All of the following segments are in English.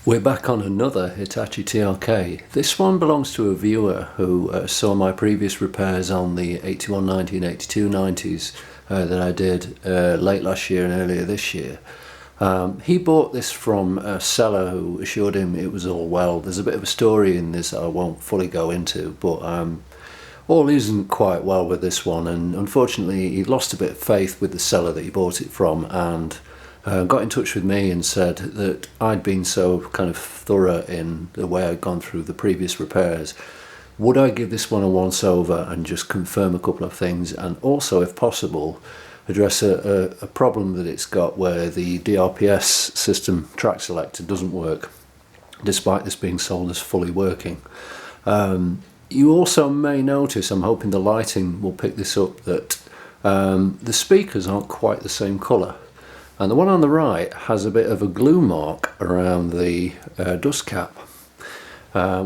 We're back on another Hitachi TRK. This one belongs to a viewer who saw my previous repairs on the 8190 and 8290s that I did late last year and earlier this year. He bought this from a seller who assured him it was all well. There's a bit of a story in this that I won't fully go into, but all isn't quite well with this one, and unfortunately he lost a bit of faith with the seller that he bought it from, and got in touch with me and said that I'd been so kind of thorough in the way I'd gone through the previous repairs. Would I give this one a once over and just confirm a couple of things, and also, if possible, address a problem that it's got where the dprs system track selector doesn't work, despite this being sold as fully working. You also may notice, I'm hoping the lighting will pick this up, that the speakers aren't quite the same colour. And the one on the right has a bit of a glue mark around the dust cap,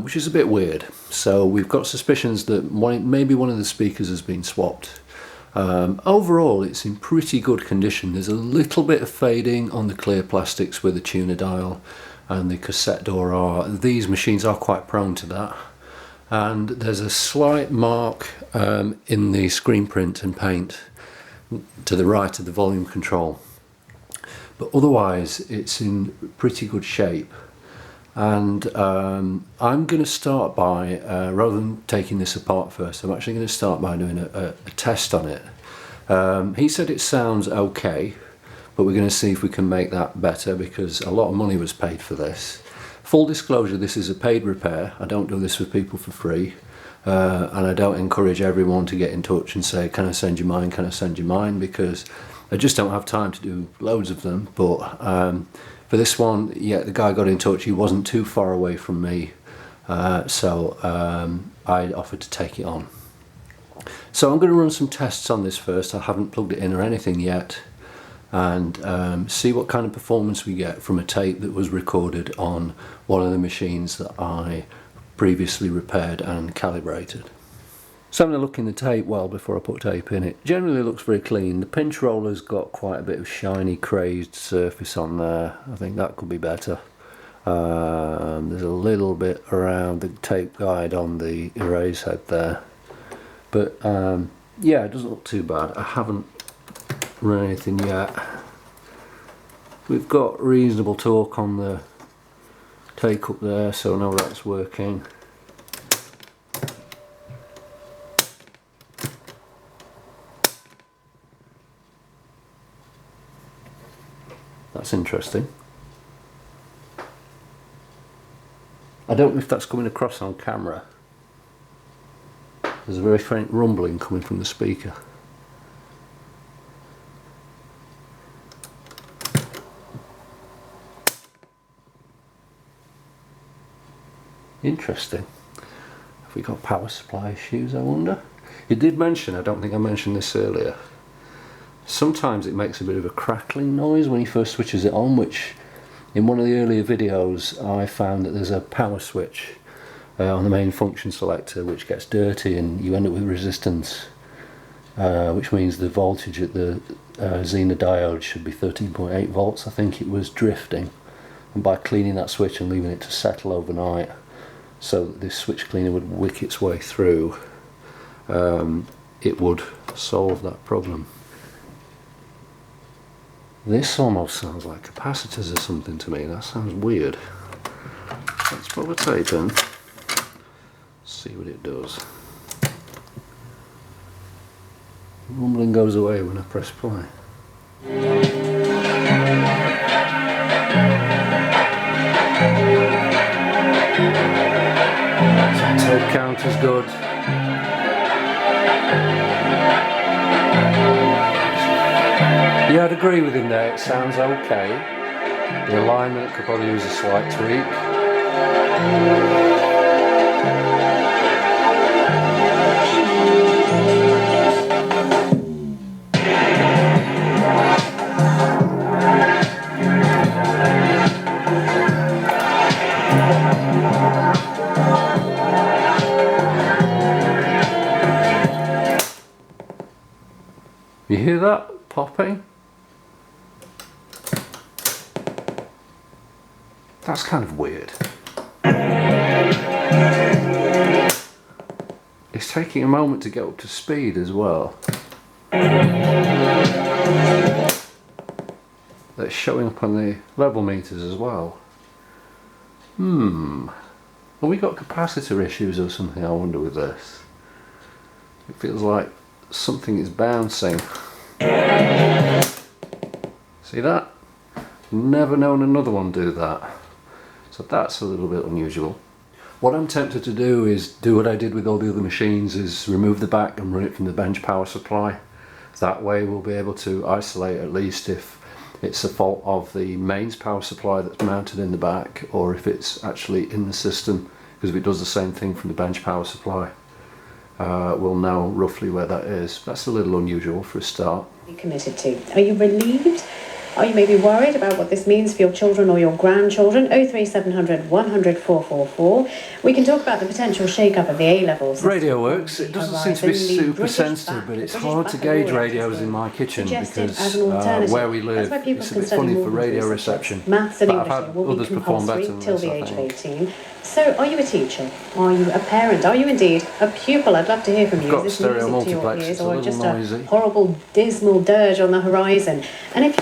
which is a bit weird. So we've got suspicions that maybe one of the speakers has been swapped. Overall, it's in pretty good condition. There's a little bit of fading on the clear plastics where the tuner dial and the cassette door are. These machines are quite prone to that. And there's a slight mark in the screen print and paint to the right of the volume control. But otherwise it's in pretty good shape, and I'm going to start by, rather than taking this apart first, I'm actually going to start by doing a test on it. He said it sounds okay, but we're going to see if we can make that better, because a lot of money was paid for this. Full disclosure, this is a paid repair. I don't do this for people for free, and I don't encourage everyone to get in touch and say, can I send you mine, can I send you mine, because I just don't have time to do loads of them. But for this one, yeah, the guy got in touch. He wasn't too far away from me, so I offered to take it on. So I'm going to run some tests on this first. I haven't plugged it in or anything yet, and see what kind of performance we get from a tape that was recorded on one of the machines that I previously repaired and calibrated. So I'm going to look in the tape well before I put tape in it. Generally it looks very clean. The pinch roller's got quite a bit of shiny crazed surface on there. I think that could be better. There's a little bit around the tape guide on the erase head there. But yeah, it doesn't look too bad. I haven't run anything yet. We've got reasonable torque on the take up there, so I know that's working. That's interesting. I don't know if that's coming across on camera. There's a very faint rumbling coming from the speaker. Interesting. Have we got power supply issues, I wonder? You did mention, I don't think I mentioned this earlier, sometimes it makes a bit of a crackling noise when he first switches it on, which in one of the earlier videos I found that there's a power switch on the main function selector which gets dirty and you end up with resistance, which means the voltage at the Zener diode should be 13.8 volts. I think it was drifting, and by cleaning that switch and leaving it to settle overnight so that this switch cleaner would wick its way through, it would solve that problem. This almost sounds like capacitors or something to me. That sounds weird. Let's put the tape in, see what it does. Rumbling goes away when I press play. So tape count is good. Yeah, I'd agree with him there, it sounds okay. The alignment could probably use a slight tweak. You hear that popping? That's kind of weird. It's taking a moment to get up to speed as well. That's showing up on the level meters as well. Have we got capacitor issues or something, I wonder, with this? It feels like something is bouncing. See that? Never known another one do that. So that's a little bit unusual. What I'm tempted to do is do what I did with all the other machines, is remove the back and run it from the bench power supply. That way we'll be able to isolate at least if it's a fault of the mains power supply that's mounted in the back, or if it's actually in the system, because if it does the same thing from the bench power supply, we'll know roughly where that is. That's a little unusual for a start. Are you committed to? Are you relieved? Are you maybe worried about what this means for your children or your grandchildren? 03700 100 444. We can talk about the potential shake-up of the A-levels. Radio works. It doesn't seem to be super sensitive, but it's hard to gauge radios in my kitchen because where we live, it's a bit funny for radio reception. Maths and But I've English had will be others perform better than till this, the I age of think. 18. So, are you a teacher? Are you a parent? Are you indeed a pupil? I'd love to hear from you. Got Is this stereo music to your multiplex, ears, it's a or little just noisy. a horrible, dismal dirge on the horizon? And if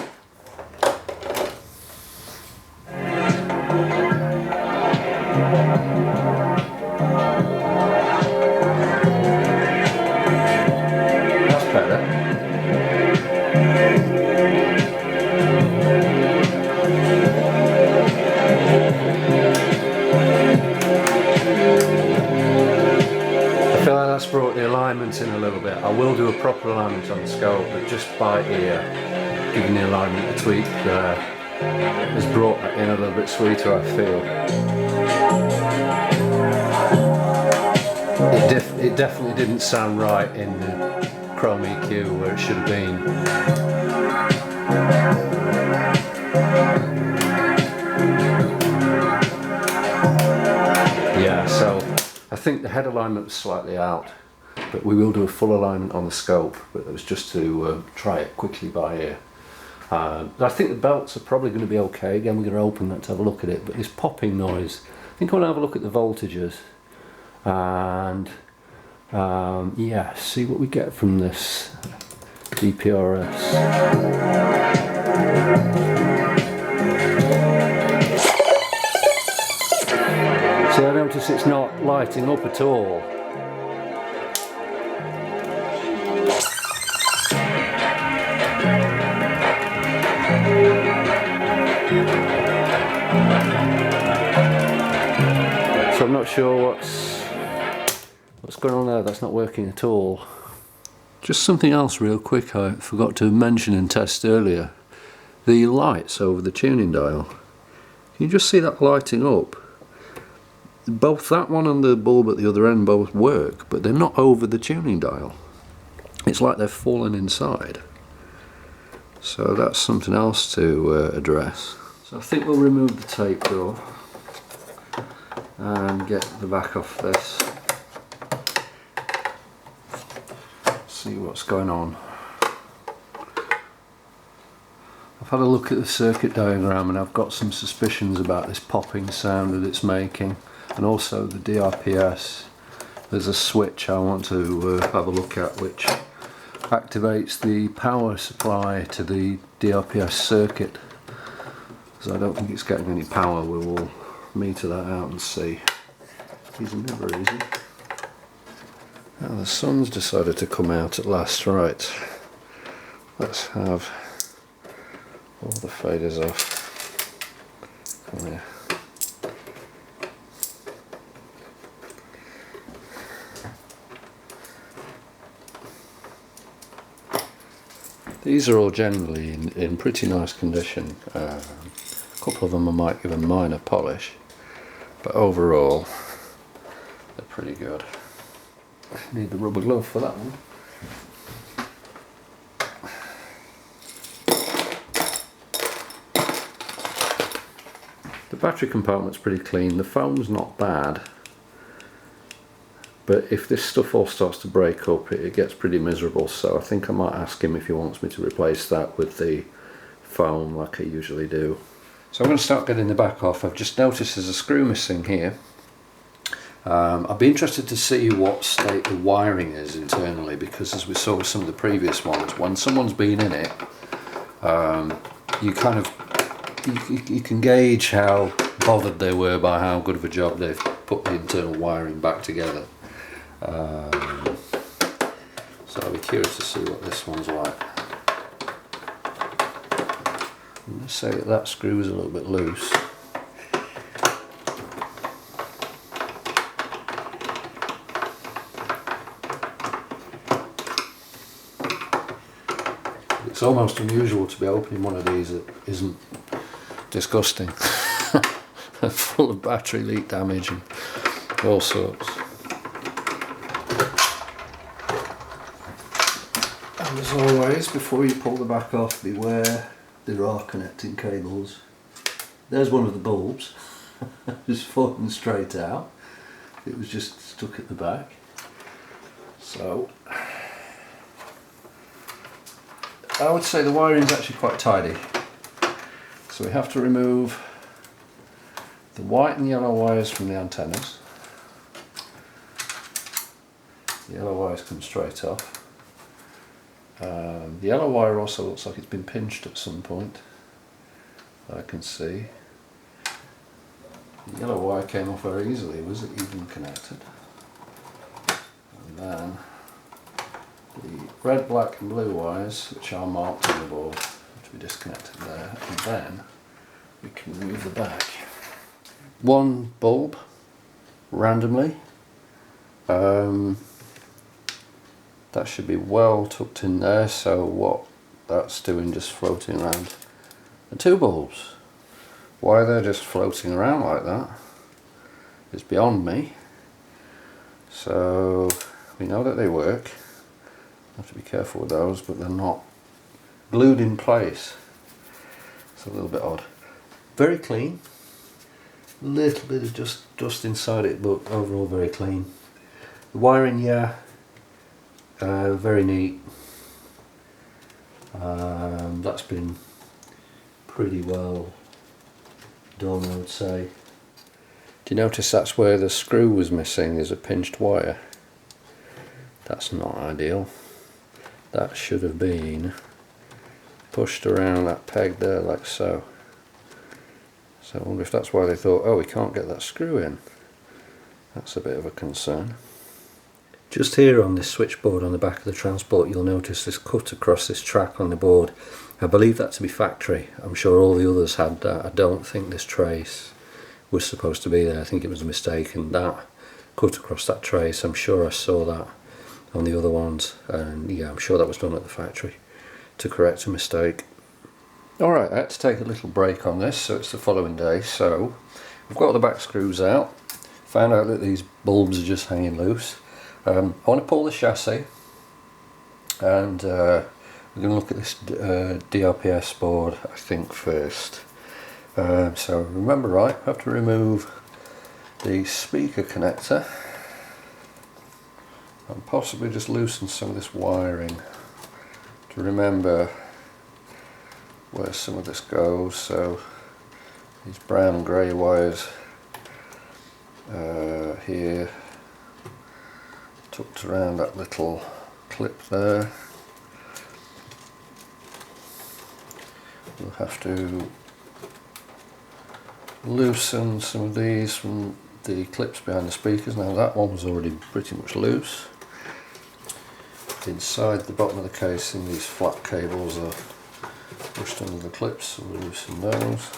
brought the alignment in a little bit. I will do a proper alignment on the scope, but just by ear, giving the alignment a tweak there has brought that in a little bit sweeter, I feel. It definitely didn't sound right in the Chrome EQ where it should have been. Yeah, so I think the head alignment was slightly out, but we will do a full alignment on the scope, but it was just to try it quickly by ear. I think the belts are probably going to be okay. Again, we're going to open that to have a look at it, but this popping noise, I think I want to have a look at the voltages and yeah, see what we get from this dprs. See, I notice it's not lighting up at all. So I'm not sure what's going on there. That's not working at all. Just something else real quick I forgot to mention and test earlier. The lights over the tuning dial. Can you just see that lighting up? Both that one and the bulb at the other end both work, but they're not over the tuning dial. It's like they're fallen inside. So that's something else to address. So I think we'll remove the tape though and get the back off this. See what's going on. I've had a look at the circuit diagram and I've got some suspicions about this popping sound that it's making, and also the DRPS. There's a switch I want to have a look at which activates the power supply to the DRPS circuit. So I don't think it's getting any power. We will meter that out and see. These are never easy. Now the sun's decided to come out at last. Right, let's have all the faders off. There. These are all generally in pretty nice condition. A couple of them I might give a minor polish, but overall they're pretty good. Need the rubber glove for that one. The battery compartment's pretty clean, the foam's not bad, but if this stuff all starts to break up it gets pretty miserable, so I think I might ask him if he wants me to replace that with the foam like I usually do. So I'm going to start getting the back off. I've just noticed there's a screw missing here. I'd be interested to see what state the wiring is internally, because as we saw with some of the previous ones, when someone's been in it, you can gauge how bothered they were by how good of a job they've put the internal wiring back together. So I'll be curious to see what this one's like. I'm going to say that screw is a little bit loose. It's almost unusual to be opening one of these that isn't disgusting. Full of battery leak damage and all sorts. And as always, before you pull the back off, beware, there are connecting cables. There's one of the bulbs, just falling straight out. It was just stuck at the back. So I would say the wiring is actually quite tidy. So we have to remove the white and yellow wires from the antennas. The yellow wires come straight off. The yellow wire also looks like it's been pinched at some point, I can see. The yellow wire came off very easily. Was it even connected? And then the red, black and blue wires, which are marked on the board, have to be disconnected there, and then we can remove the back. One bulb, randomly, that should be well tucked in there, so what that's doing, just floating around. And two bulbs, why they're just floating around like that is beyond me. So we know that they work. Have to be careful with those, but they're not glued in place. It's a little bit odd. Very clean. A little bit of just dust inside it, but overall very clean. The wiring, yeah, very neat. That's been pretty well done, I would say. Do you notice that's where the screw was missing? Is a pinched wire. That's not ideal. That should have been pushed around that peg there like so. So I wonder if that's why they thought, oh, we can't get that screw in. That's a bit of a concern. Just here on this switchboard on the back of the transport, you'll notice this cut across this track on the board. I believe that to be factory. I'm sure all the others had that. I don't think this trace was supposed to be there. I think it was a mistake, and that cut across that trace, I'm sure I saw that on the other ones, and yeah, I'm sure that was done at the factory to correct a mistake. Alright, I had to take a little break on this, so it's the following day. So we've got the back screws out, found out that these bulbs are just hanging loose. I want to pull the chassis, and we're going to look at this DPRS board, I think, first. So remember, right, I have to remove the speaker connector and possibly just loosen some of this wiring to remember where some of this goes. So these brown and grey wires here, tucked around that little clip there. We'll have to loosen some of these from the clips behind the speakers. Now that one was already pretty much loose. Inside the bottom of the casing, these flat cables are pushed under the clips, so we'll loosen those.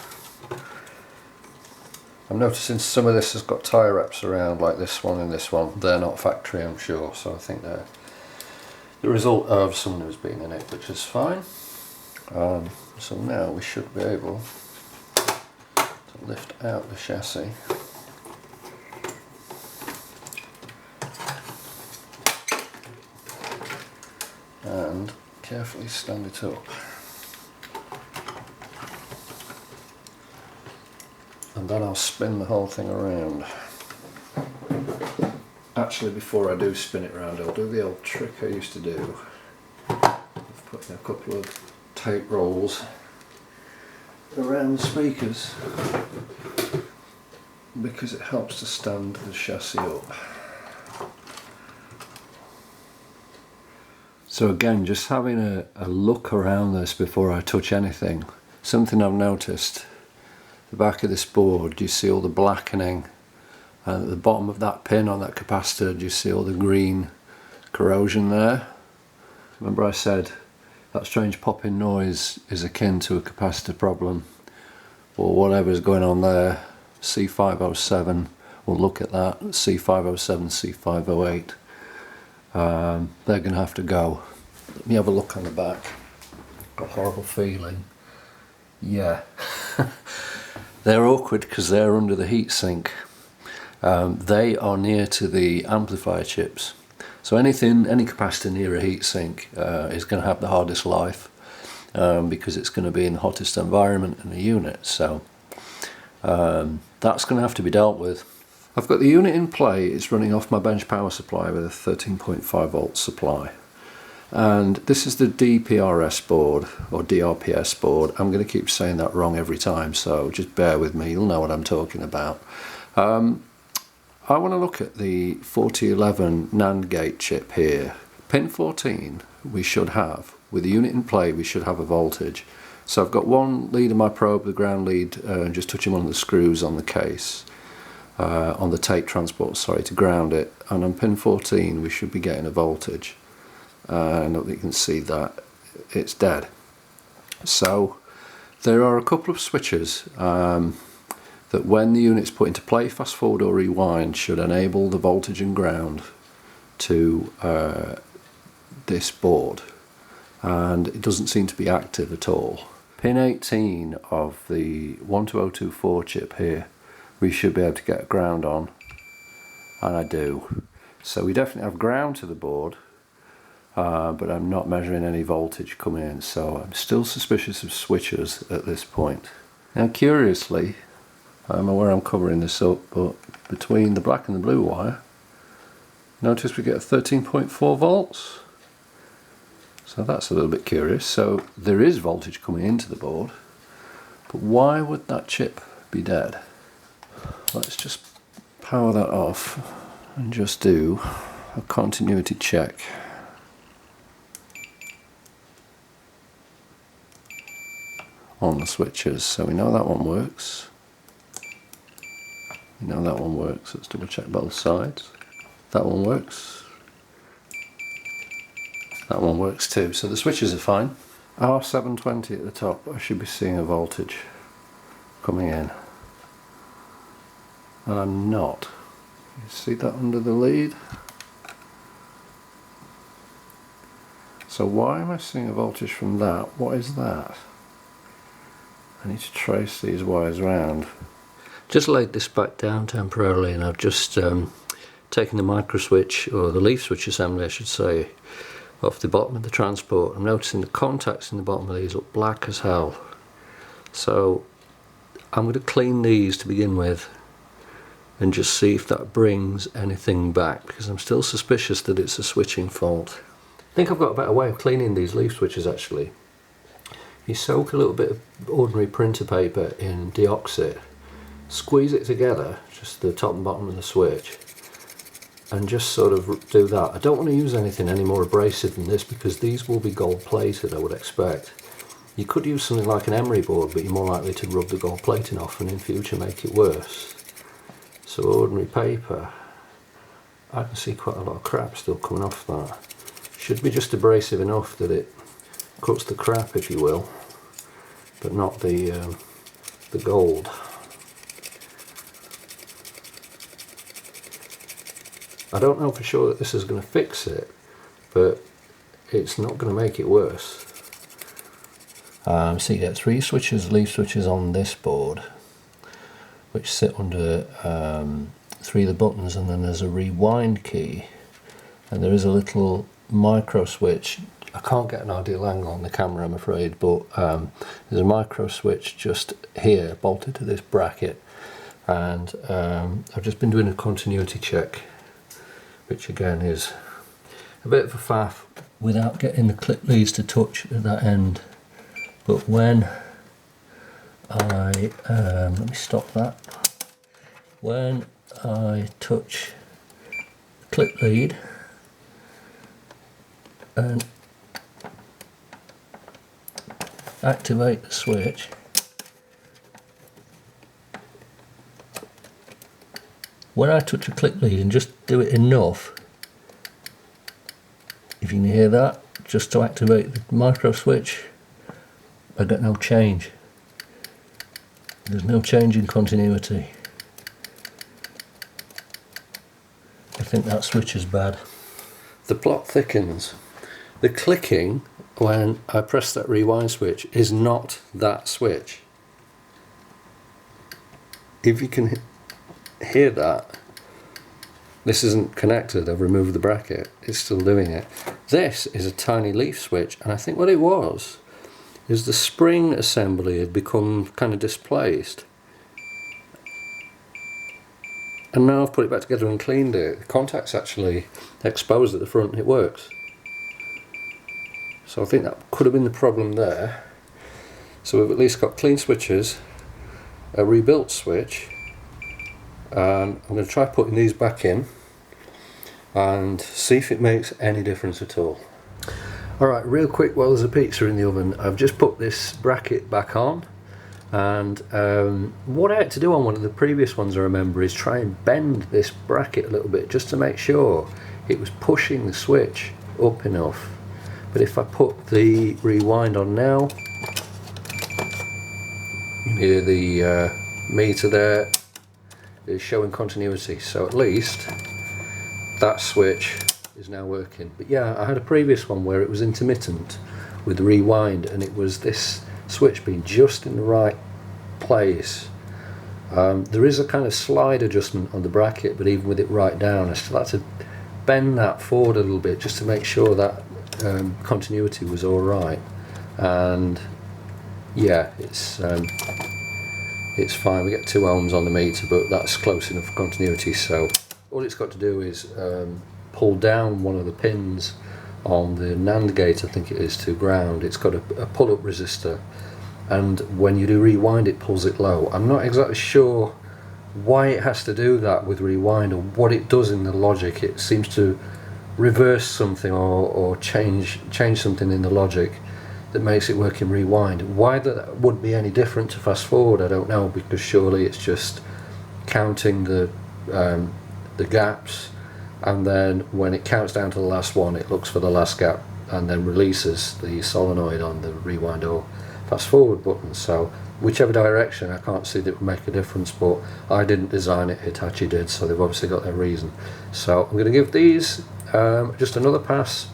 I'm noticing some of this has got tyre wraps around, like this one and this one. They're not factory, I'm sure, so I think they're the result of someone who's been in it, which is fine. So now we should be able to lift out the chassis. And carefully stand it up. And then I'll spin the whole thing around. Actually, before I do spin it around, I'll do the old trick I used to do of putting a couple of tape rolls around the speakers because it helps to stand the chassis up. So again, just having a look around this before I touch anything, something I've noticed, the back of this board, you see all the blackening, and at the bottom of that pin on that capacitor, do you see all the green corrosion there? Remember I said that strange popping noise is akin to a capacitor problem, or whatever's going on there. C507, we'll look at that, C507, C508. They're going to have to go. Let me have a look on the back. Got a horrible feeling. Yeah. They're awkward because they're under the heatsink. They are near to the amplifier chips. So any capacitor near a heatsink is going to have the hardest life because it's going to be in the hottest environment in the unit. So that's going to have to be dealt with. I've got the unit in play. It's running off my bench power supply with a 13.5 volt supply. And this is the dprs board, or DRPS board. I'm going to keep saying that wrong every time, so just bear with me, you'll know what I'm talking about. I want to look at the 4011 NAND gate chip here. Pin 14 we should have, with the unit in play, we should have a voltage. So I've got one lead of my probe, the ground lead, just touching one of the screws on the case. On the tape transport, sorry, to ground it, and on pin 14 we should be getting a voltage, and you can see that it's dead. So there are a couple of switches that when the unit's put into play, fast forward or rewind, should enable the voltage and ground to this board, and it doesn't seem to be active at all. Pin 18 of the 12024 chip here, we should be able to get ground on, and I do. So we definitely have ground to the board, but I'm not measuring any voltage coming in, so I'm still suspicious of switches at this point. Now curiously, I'm aware I'm covering this up, but between the black and the blue wire, notice we get 13.4 volts. So that's a little bit curious. So there is voltage coming into the board, but why would that chip be dead? Let's just power that off and just do a continuity check. On the switches, so we know that one works. We know that one works. Let's double check both sides. That one works. That one works too. So the switches are fine. R720 at the top, I should be seeing a voltage coming in. And I'm not. You see that under the lead? So why am I seeing a voltage from that? What is that? I need to trace these wires around. Just laid this back down temporarily, and I've just taken the micro switch, or the leaf switch assembly I should say, off the bottom of the transport. I'm noticing the contacts in the bottom of these look black as hell. So I'm going to clean these to begin with and just see if that brings anything back, because I'm still suspicious that it's a switching fault. I think I've got a better way of cleaning these leaf switches actually. You soak a little bit of ordinary printer paper in deoxit, squeeze it together, just the top and bottom of the switch, and just sort of do that. I don't want to use anything any more abrasive than this because these will be gold plated, I would expect. You could use something like an emery board, but you're more likely to rub the gold plating off and in future make it worse. So ordinary paper, I can see quite a lot of crap still coming off that. Should be just abrasive enough that it cuts the crap, if you will, but not the gold. I don't know for sure that this is going to fix it, but it's not going to make it worse. So you get three switches, leaf switches on this board, which sit under three of the buttons, and then there's a rewind key, and there is a little micro switch. I can't get an ideal angle on the camera, I'm afraid, but there's a micro switch just here bolted to this bracket, and I've just been doing a continuity check, which again is a bit of a faff without getting the clip leads to touch at that end. But when let me stop that. When I touch the clip lead and activate the switch, when I touch a clip lead and just do it enough, if you can hear that, just to activate the micro switch, I get no change. There's no change in continuity. I think that switch is bad. The plot thickens. The clicking when I press that rewind switch is not that switch. If you can hear that, this isn't connected, I've removed the bracket, it's still doing it. This is a tiny leaf switch, and I think what it was is the spring assembly had become kind of displaced. And now I've put it back together and cleaned it. The contact's actually exposed at the front and it works. So I think that could have been the problem there. So we've at least got clean switches, a rebuilt switch, and I'm going to try putting these back in and see if it makes any difference at all. Alright, real quick while there's a pizza in the oven, I've just put this bracket back on, and what I had to do on one of the previous ones I remember is try and bend this bracket a little bit just to make sure it was pushing the switch up enough. But if I put the rewind on now, you can hear the meter there is showing continuity, so at least that switch is now working. But yeah, I had a previous one where it was intermittent with the rewind, and it was this switch being just in the right place. There is a kind of slide adjustment on the bracket, but even with it right down, I still had to bend that forward a little bit just to make sure that continuity was all right. And yeah, it's fine. We get 2 ohms on the meter, but that's close enough for continuity. So all it's got to do is pull down one of the pins on the NAND gate, I think it is, to ground. It's got a pull-up resistor, and when you do rewind it pulls it low. I'm not exactly sure why it has to do that with rewind, or what it does in the logic. It seems to reverse something or change something in the logic that makes it work in rewind. Why that would be any different to fast forward, I don't know, because surely it's just counting the gaps, and then when it counts down to the last one it looks for the last gap and then releases the solenoid on the rewind or fast forward button. So whichever direction, I can't see that it would make a difference, but I didn't design it, Hitachi did, so they've obviously got their reason. So I'm going to give these just another pass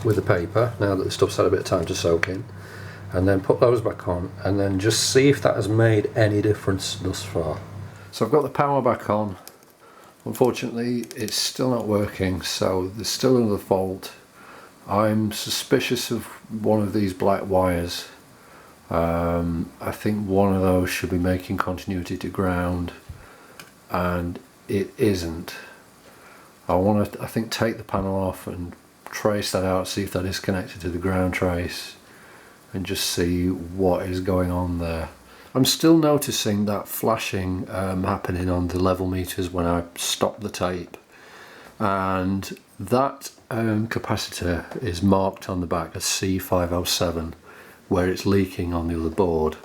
with the paper now that the stuff's had a bit of time to soak in, and then put those back on and then just see if that has made any difference thus far. So I've got the power back on. Unfortunately it's still not working, so there's still another fault. I'm suspicious of one of these black wires. I think one of those should be making continuity to ground, and it isn't. I want to, I think, take the panel off and trace that out, see if that is connected to the ground trace, and just see what is going on there. I'm still noticing that flashing happening on the level meters when I stop the tape, and that capacitor is marked on the back as C507 where it's leaking on the other board.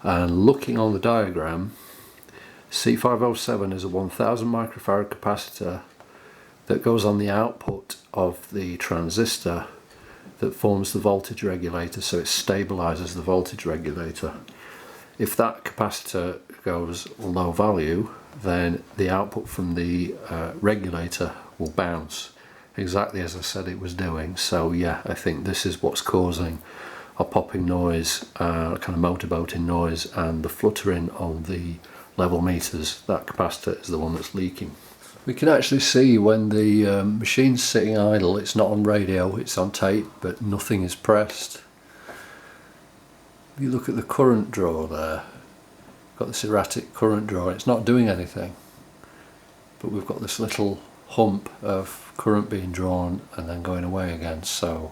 And looking on the diagram, C507 is a 1000 microfarad capacitor that goes on the output of the transistor that forms the voltage regulator, so it stabilizes the voltage regulator. If that capacitor goes low value, then the output from the regulator will bounce, exactly as I said it was doing. So yeah, I think this is what's causing a popping noise, kind of motorboating noise, and the fluttering on the level meters. That capacitor is the one that's leaking. We can actually see when the machine's sitting idle, it's not on radio, it's on tape, but nothing is pressed. If you look at the current draw there, got this erratic current draw, it's not doing anything, but we've got this little hump of current being drawn and then going away again. So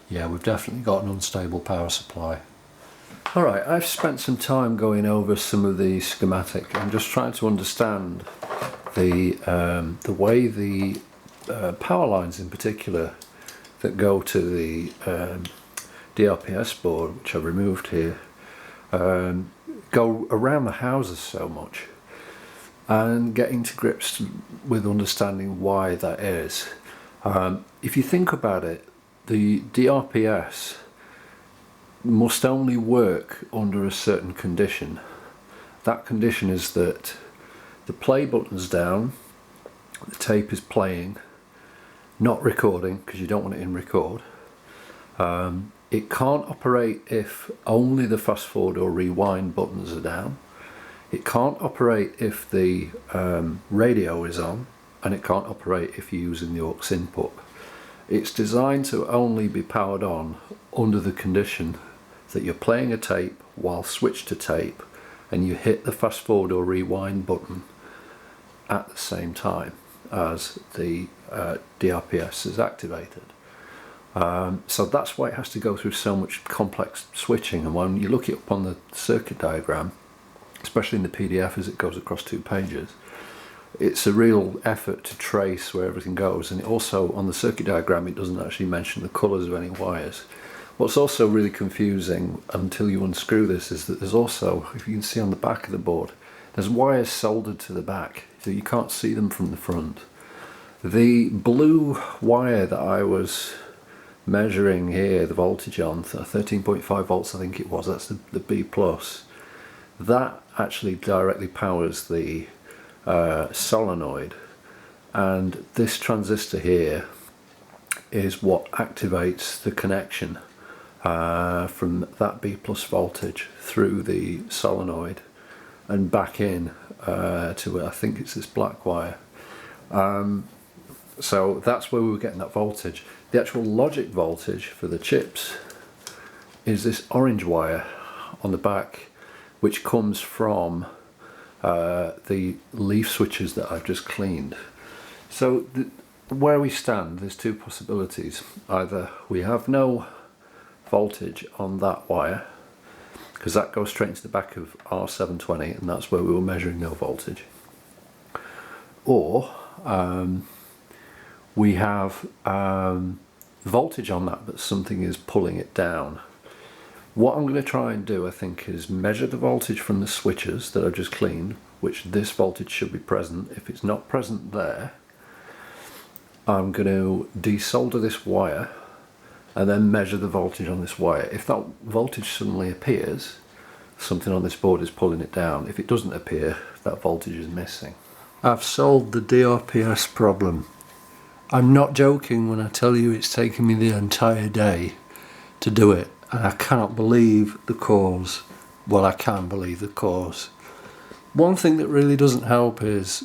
yeah, we've definitely got an unstable power supply. Alright, I've spent some time going over some of the schematic and just trying to understand the way the power lines in particular that go to the DRPS board, which I've removed here, go around the houses so much, and getting to grips with understanding why that is. If you think about it, the DRPS must only work under a certain condition. That condition is that the play button's down, the tape is playing, not recording because you don't want it in record. It can't operate if only the fast forward or rewind buttons are down. It can't operate if the radio is on, and it can't operate if you're using the aux input. It's designed to only be powered on under the condition that you're playing a tape while switched to tape and you hit the fast forward or rewind button at the same time as the DRPS is activated. So that's why it has to go through so much complex switching, and when you look it up on the circuit diagram, especially in the PDF as it goes across 2 pages, it's a real effort to trace where everything goes. And it also, on the circuit diagram, it doesn't actually mention the colours of any wires. What's also really confusing until you unscrew this is that there's also, if you can see on the back of the board, there's wires soldered to the back, so you can't see them from the front. The blue wire that I was measuring here, the voltage on, 13.5 volts I think it was, that's the B+, that actually directly powers the solenoid, and this transistor here is what activates the connection from that B+ voltage through the solenoid and back in to, I think it's this black wire. So that's where we were getting that voltage. The actual logic voltage for the chips is this orange wire on the back, which comes from the leaf switches that I've just cleaned. So where we stand, there's 2 possibilities. Either we have no voltage on that wire, because that goes straight into the back of R720, and that's where we were measuring no voltage, or we have voltage on that, but something is pulling it down. What I'm going to try and do, I think, is measure the voltage from the switches that I've just cleaned, which this voltage should be present. If it's not present there, I'm going to desolder this wire and then measure the voltage on this wire. If that voltage suddenly appears, something on this board is pulling it down. If it doesn't appear, that voltage is missing. I've solved the DRPS problem. I'm not joking when I tell you it's taken me the entire day to do it, and I cannot believe the cause. Well, I can believe the cause. One thing that really doesn't help is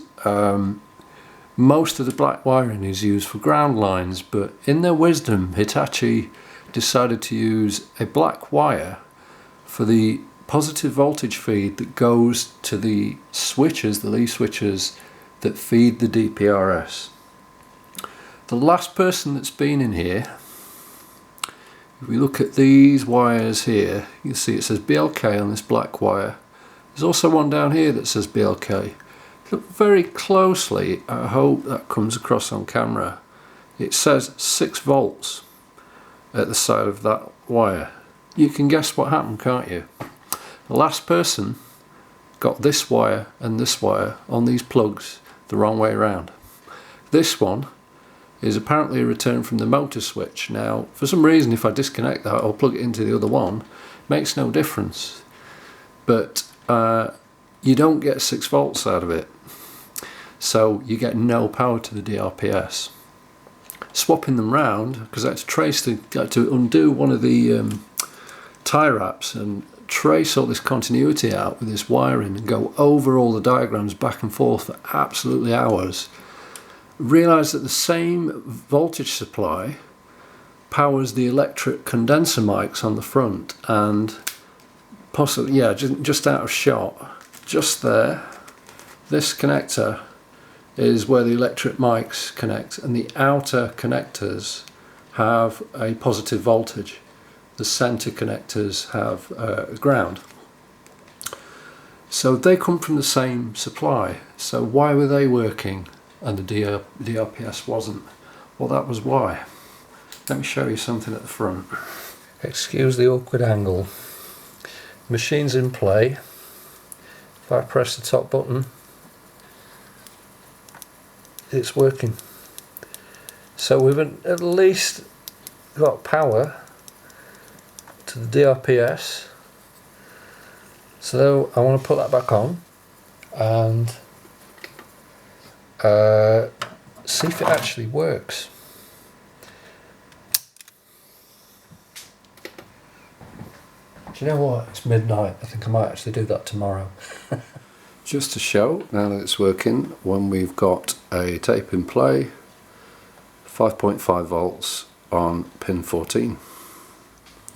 most of the black wiring is used for ground lines, but in their wisdom, Hitachi decided to use a black wire for the positive voltage feed that goes to the switches, the leaf switches that feed the dprs. The last person that's been in here, if we look at these wires here, you can see it says BLK on this black wire. There's also one down here that says BLK. Look very closely, I hope that comes across on camera. It says 6 volts at the side of that wire. You can guess what happened, can't you? The last person got this wire and this wire on these plugs the wrong way around. This one is apparently a return from the motor switch. Now, for some reason, if I disconnect that or plug it into the other one, it makes no difference. But you don't get 6 volts out of it, so you get no power to the DRPS. Swapping them round, because I had to undo one of the tie wraps and trace all this continuity out with this wiring and go over all the diagrams back and forth for absolutely hours. Realised that the same voltage supply powers the electric condenser mics on the front, and possibly, yeah, just out of shot, just there, this connector is where the electric mics connect, and the outer connectors have a positive voltage. the center connectors have ground. So they come from the same supply. So why were they working and the DRPS wasn't? Well, that was why. Let me show you something at the front. Excuse the awkward angle. Machine's in play. If I press the top button, it's working. So we've at least got power to the DRPS. So I want to put that back on and see if it actually works. Do you know what? It's midnight. I think I might actually do that tomorrow. Just to show now that it's working, when we've got a tape in play, 5.5 volts on pin 14.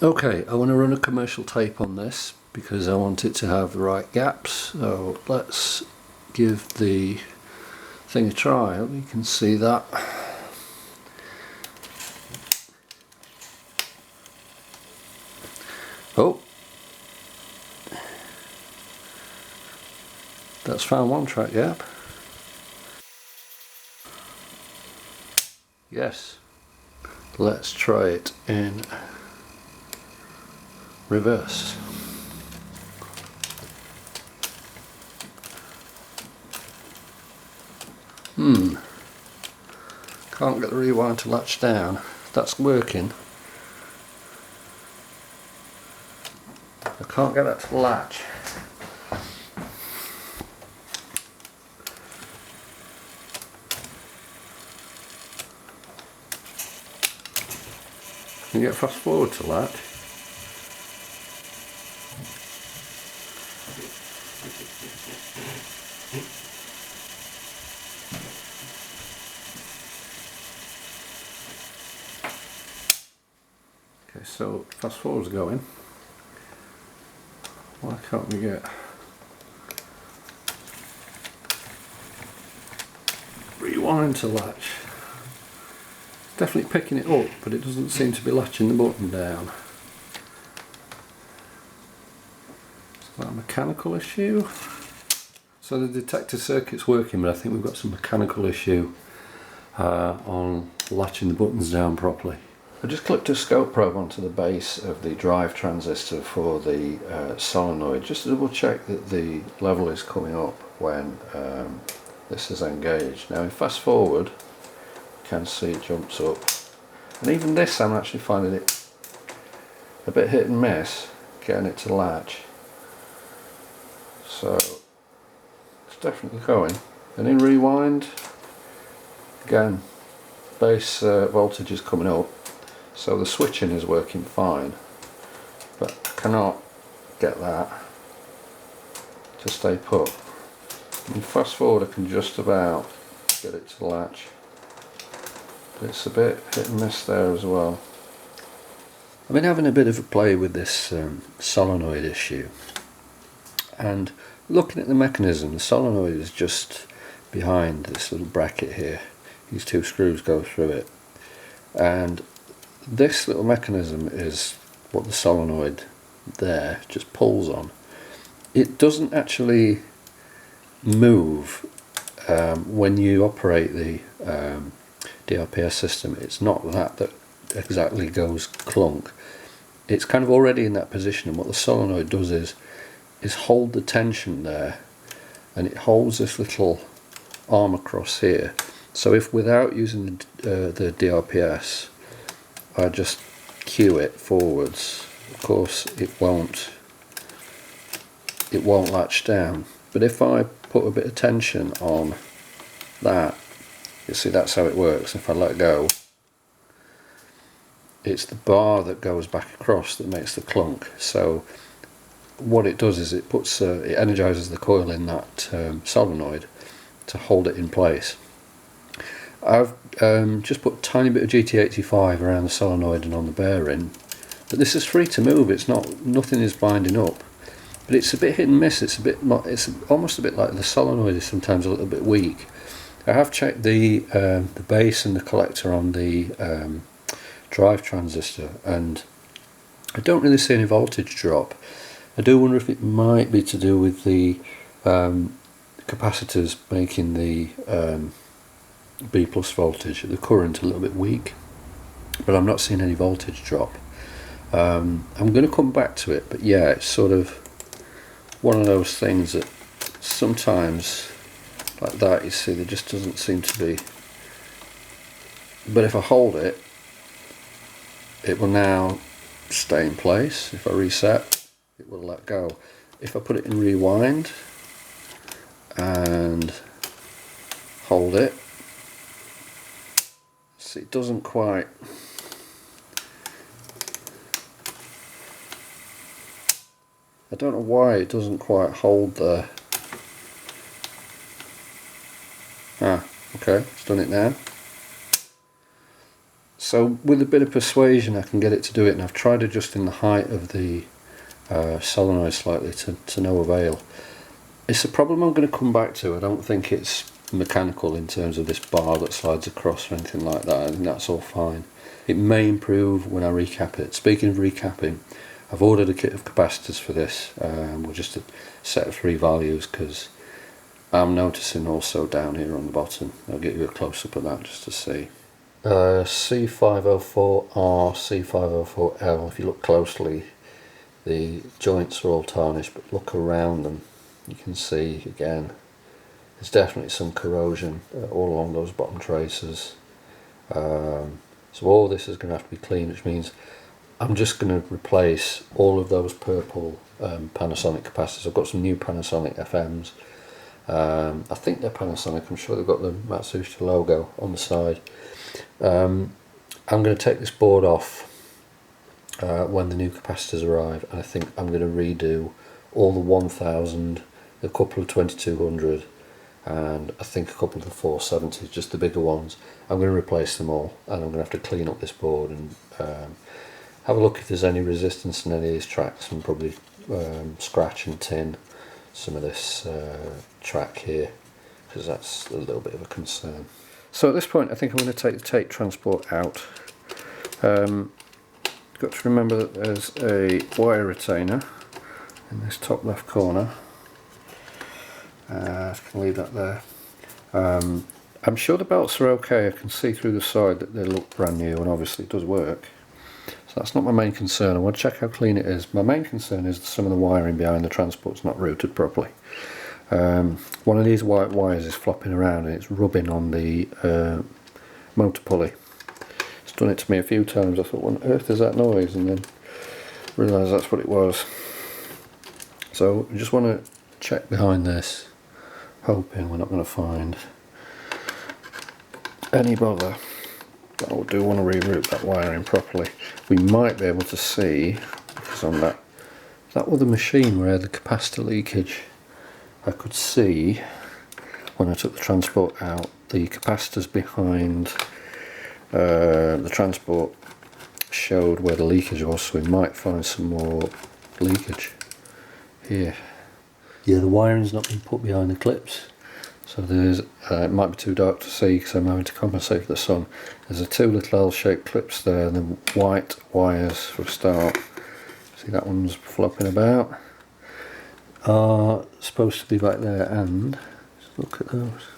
Okay, I want to run a commercial tape on this because I want it to have the right gaps. So let's give the thing a try. You can see that. Oh, that's found one track gap. Yes. Let's try it in reverse. Can't get the rewind to latch down. That's working. I can't get that to latch. Can you get fast forward to latch? Okay, so fast forward's going. Why can't we get rewind to latch? Definitely picking it up, but it doesn't seem to be latching the button down. Is that a mechanical issue? So the detector circuit's working, but I think we've got some mechanical issue on latching the buttons down properly. I just clipped a scope probe onto the base of the drive transistor for the solenoid, just to double check that the level is coming up when this is engaged. Now in fast forward, you can see it jumps up, and even this I'm actually finding it a bit hit and miss getting it to latch. So it's definitely going. And in rewind, again, base voltage is coming up, so the switching is working fine, but I cannot get that to stay put. And fast forward I can just about get it to latch, but it's a bit hit and miss there as well. I've been having a bit of a play with this solenoid issue, and looking at the mechanism, the solenoid is just behind this little bracket here. These two screws go through it, and this little mechanism is what the solenoid there just pulls on. It doesn't actually move when you operate the DRPS system. It's not that exactly goes clunk. It's kind of already in that position, and what the solenoid does is hold the tension there, and it holds this little arm across here. So if without using the DRPS I just cue it forwards, of course it won't latch down. But if I put a bit of tension on that, you see that's how it works. If I let go, it's the bar that goes back across that makes the clunk. So what it does is it puts it energizes the coil in that solenoid to hold it in place. I've just put a tiny bit of GT85 around the solenoid and on the bearing, but this is free to move. It's nothing is binding up, but it's a bit hit and miss. It's almost a bit like the solenoid is sometimes a little bit weak. I have checked the base and the collector on the drive transistor, and I don't really see any voltage drop. I do wonder if it might be to do with the capacitors making the B plus voltage, the current, a little bit weak, but I'm not seeing any voltage drop. I'm going to come back to it, but yeah, it's sort of one of those things that sometimes, like that, you see, there just doesn't seem to be. But if I hold it, it will now stay in place. If I reset, it will let go. If I put it in rewind and hold it, see, it doesn't quite. I don't know why it doesn't quite hold there. Okay, it's done it now. So with a bit of persuasion I can get it to do it, and I've tried adjusting the height of the solenoid slightly to no avail. It's a problem I'm going to come back to. I don't think it's mechanical in terms of this bar that slides across or anything like that. I think that's all fine. It may improve when I recap it. Speaking of recapping, I've ordered a kit of capacitors for this, with just a set of 3 values, because I'm noticing also down here on the bottom, I'll get you a close-up of that just to see. C504R, C504L, if you look closely, the joints are all tarnished, but look around them, you can see again, there's definitely some corrosion all along those bottom traces. So all this is going to have to be cleaned, which means I'm just going to replace all of those purple Panasonic capacitors. I've got some new Panasonic FMs. I think they're Panasonic. I'm sure they've got the Matsushita logo on the side. I'm going to take this board off when the new capacitors arrive, and I think I'm going to redo all the 1000, a couple of 2200, and I think a couple of the 470s, just the bigger ones. I'm going to replace them all, and I'm going to have to clean up this board and have a look if there's any resistance in any of these tracks, and probably scratch and tin some of this track here, because that's a little bit of a concern. So at this point I think I'm going to take the tape transport out. Got to remember that there's a wire retainer in this top left corner. I can leave that there. I'm sure the belts are okay. I can see through the side that they look brand new, and obviously it does work. So that's not my main concern. I want to check how clean it is. My main concern is that some of the wiring behind the transport's not routed properly. One of these white wires is flopping around and it's rubbing on the motor pulley. It's done it to me a few times. I thought, what on earth is that noise? And then realised that's what it was. So I just want to check behind this, hoping we're not going to find any bother. But I do want to reroute that wiring properly. We might be able to see, because on that other machine where I had the capacitor leakage, I could see when I took the transport out, the capacitors behind the transport showed where the leakage was, so we might find some more leakage here. Yeah, the wiring's not been put behind the clips, so there's it might be too dark to see because I'm having to compensate for the sun. There's the 2 little L-shaped clips there, and the white wires for a start. See, that one's flopping about. Are supposed to be back there, and just look at those.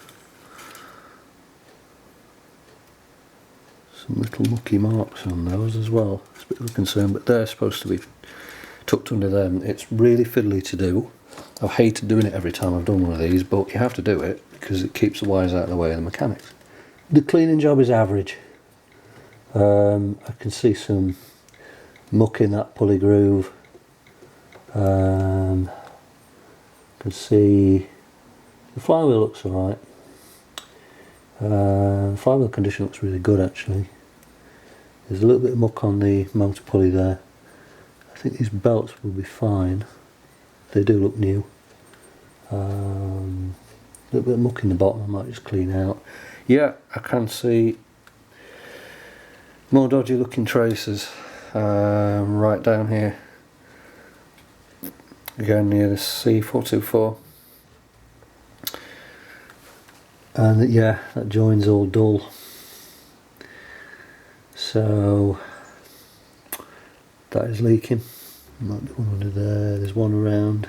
Some little mucky marks on those as well. It's a bit of a concern, but they're supposed to be tucked under them. It's really fiddly to do. I've hated doing it every time I've done one of these, but you have to do it because it keeps the wires out of the way of the mechanics. The cleaning job is average. I can see some muck in that pulley groove. Can see the flywheel looks alright. Flywheel condition looks really good actually. There's a little bit of muck on the motor pulley there. I think these belts will be fine. They do look new. A little bit of muck in the bottom I might just clean out. Yeah, I can see more dodgy looking traces right down here. Again near the C424. And yeah, that join's all dull. So that is leaking. Might be one under there. There's one around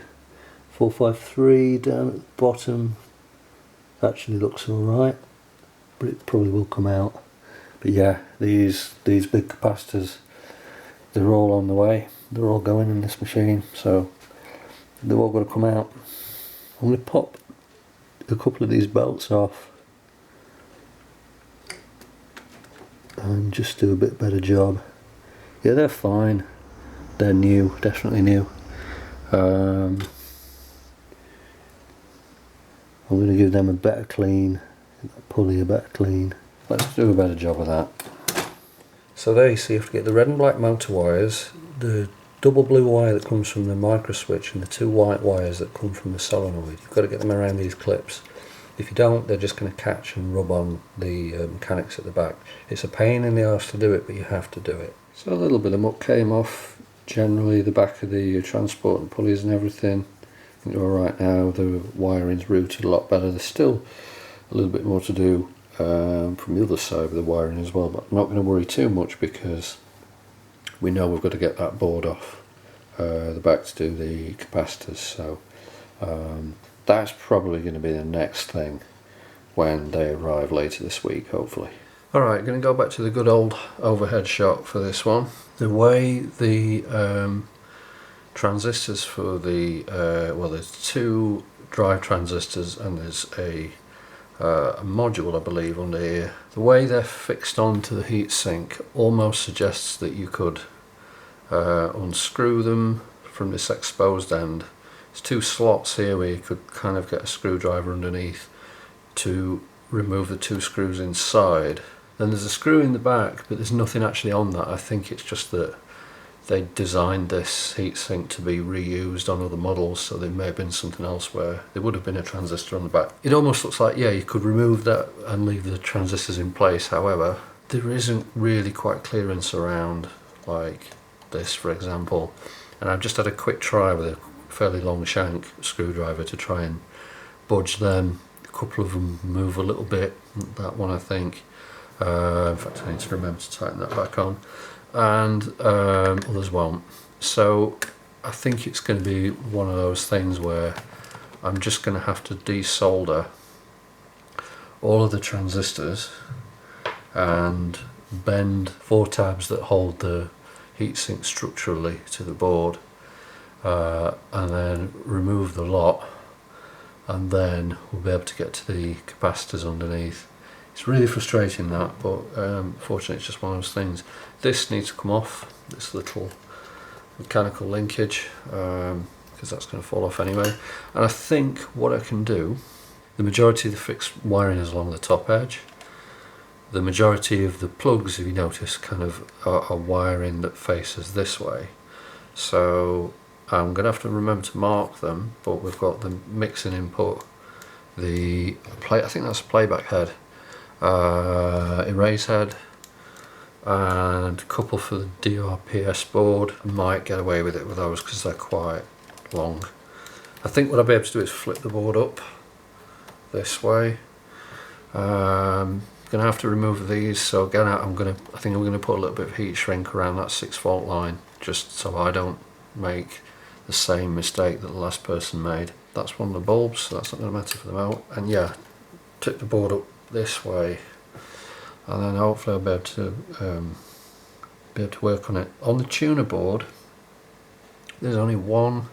453 down at the bottom. Actually looks alright, but it probably will come out. But yeah, these big capacitors, they're all on the way. They're all going in this machine, so they're all going to come out. I'm going to pop a couple of these belts off and just do a bit better job. Yeah, they're fine. They're new, definitely new. I'm going to give them a better clean, give that pulley a better clean. Let's do a better job of that. So there you see, you have to get the red and black motor wires, the double blue wire that comes from the micro switch, and the two white wires that come from the solenoid. You've got to get them around these clips. If you don't, they're just going to catch and rub on the mechanics at the back. It's a pain in the arse to do it, but you have to do it. So a little bit of muck came off generally the back of the transport and pulleys and everything. I think they're alright now. The wiring's routed a lot better. There's still a little bit more to do from the other side with the wiring as well, but I'm not going to worry too much because we know we've got to get that board off the back to do the capacitors, so that's probably going to be the next thing when they arrive later this week, hopefully. Alright, going to go back to the good old overhead shot for this one. The way the transistors for the, well, there's two drive transistors and there's a module, I believe, under here. The way they're fixed onto the heatsink almost suggests that you could unscrew them from this exposed end. There's two slots here where you could kind of get a screwdriver underneath to remove the two screws inside. Then there's a screw in the back, but there's nothing actually on that. I think it's just that they designed this heatsink to be reused on other models, so there may have been something else where there would have been a transistor on the back. It almost looks like, yeah, you could remove that and leave the transistors in place. However, there isn't really quite clearance around like this, for example. And I've just had a quick try with a fairly long shank screwdriver to try and budge them. A couple of them move a little bit, that one I think. In fact, I need to remember to tighten that back on. And others won't. So I think it's going to be one of those things where I'm just going to have to desolder all of the transistors and bend 4 tabs that hold the heatsink structurally to the board, and then remove the lot, and then we'll be able to get to the capacitors underneath. It's really frustrating that, but fortunately it's just one of those things. This needs to come off, this little mechanical linkage, because that's going to fall off anyway. And I think what I can do, the majority of the fixed wiring is along the top edge. The majority of the plugs, if you notice, kind of are wiring that faces this way. So I'm going to have to remember to mark them, but we've got the mixing input, the play, I think that's a playback head, erase head, and a couple for the dprs board. I might get away with it with those because they're quite long. I think what I'll be able to do is flip the board up this way. Going to have to remove these, so again I think I'm going to put a little bit of heat shrink around that 6-volt line, just so I don't make the same mistake that the last person made. That's one of the bulbs, so that's not going to matter for the mount. And yeah, tip the board up this way, and then hopefully I'll be able to work on it. On the tuner board, there's only one,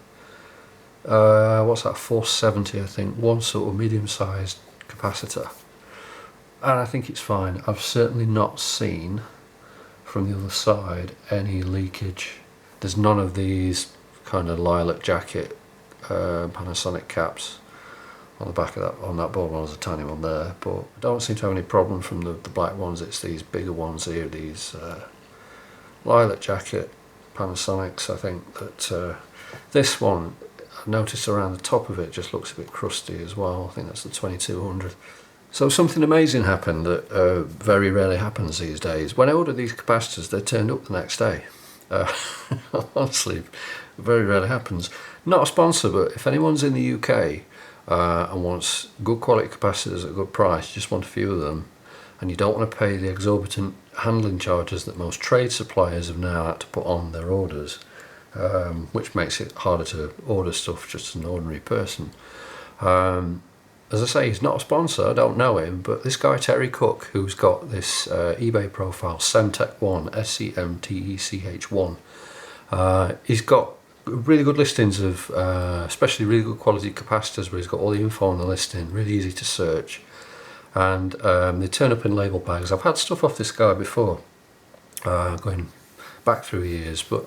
what's that, 470 I think, one sort of medium-sized capacitor. And I think it's fine. I've certainly not seen from the other side any leakage. There's none of these kind of lilac jacket Panasonic caps on the back of that, on that board. Well, there's a tiny one there, but I don't seem to have any problem from the black ones. It's these bigger ones here, these lilac jacket Panasonics. I think that this one, I noticed around the top of it just looks a bit crusty as well. I think that's the 2200. So something amazing happened that very rarely happens these days. When I ordered these capacitors, they turned up the next day. Honestly, very rarely happens. Not a sponsor, but if anyone's in the UK and wants good quality capacitors at a good price, just want a few of them, and you don't want to pay the exorbitant handling charges that most trade suppliers have now had to put on their orders, which makes it harder to order stuff just as an ordinary person. As I say, he's not a sponsor, I don't know him, but this guy Terry Cook, who's got this eBay profile, Semtech1, SEMTECH1, he's got really good listings of especially really good quality capacitors, where he's got all the info on the listing, really easy to search, and they turn up in label bags. I've had stuff off this guy before, going back through years, but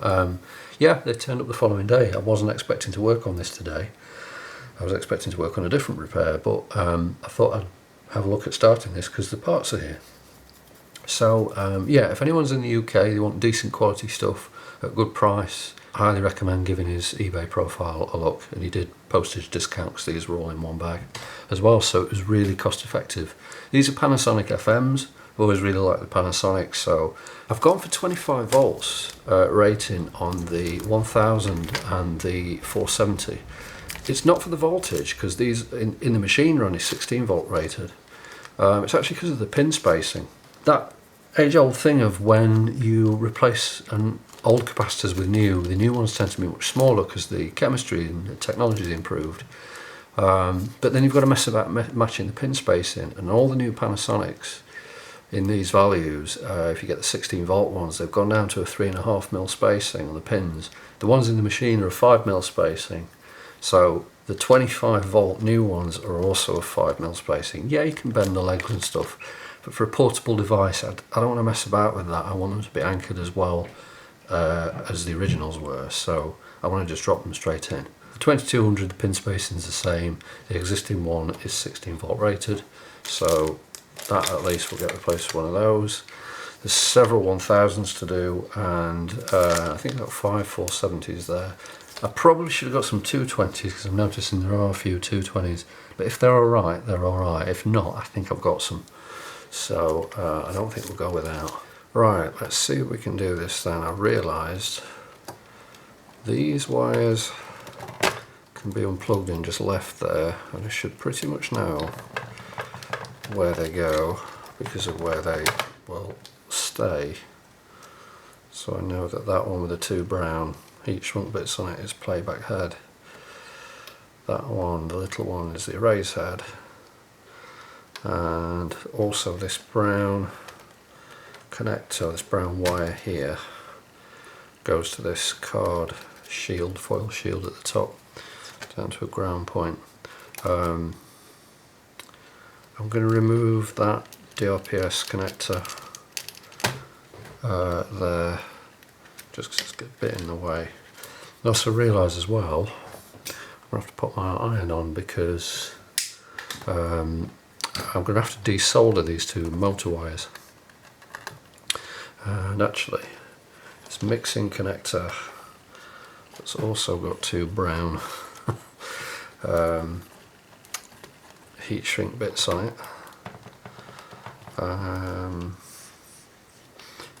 yeah, they turned up the following day. I wasn't expecting to work on this today. I was expecting to work on a different repair, but I thought I'd have a look at starting this because the parts are here. So yeah, if anyone's in the UK, they want decent quality stuff at a good price, I highly recommend giving his eBay profile a look. And he did postage discount because these were all in one bag as well, so it was really cost effective. These are Panasonic FMs. I've always really liked the Panasonic, so I've gone for 25 volts rating on the 1000 and the 470. It's not for the voltage, because these in the machine are only 16 volt rated. It's actually because of the pin spacing. That age-old thing of when you replace old capacitors with new, the new ones tend to be much smaller because the chemistry and the technology is improved. But then you've got to mess about matching the pin spacing, and all the new Panasonics in these values, if you get the 16 volt ones, they've gone down to a 3.5mm spacing on the pins. The ones in the machine are a 5mm spacing. So the 25 volt new ones are also a 5mm spacing. Yeah, you can bend the legs and stuff, but for a portable device, I don't want to mess about with that. I want them to be anchored as well as the originals were, so I want to just drop them straight in. The 2200, the pin spacing is the same. The existing one is 16 volt rated, so that at least will get replaced with one of those. There's several 1000s to do, and I think I've got 5 470s there. I probably should have got some 220s because I'm noticing there are a few 220s, but if they're alright, they're alright. If not, I think I've got some, so I don't think we'll go without. Right, let's see if we can do this then. I realised these wires can be unplugged and just left there, and I should pretty much know where they go because of where they will stay. So I know that that one with the two brown heat shrunk bits on it is playback head. That one, the little one, is the erase head. And also this brown connector, this brown wire here, goes to this card shield, foil shield at the top, down to a ground point. I'm going to remove that dprs connector there, just because it's a bit in the way. I also realise as well, I'm going to have to put my iron on because I'm going to have to desolder these two motor wires. And actually, this mixing connector that's also got two brown heat shrink bits on it.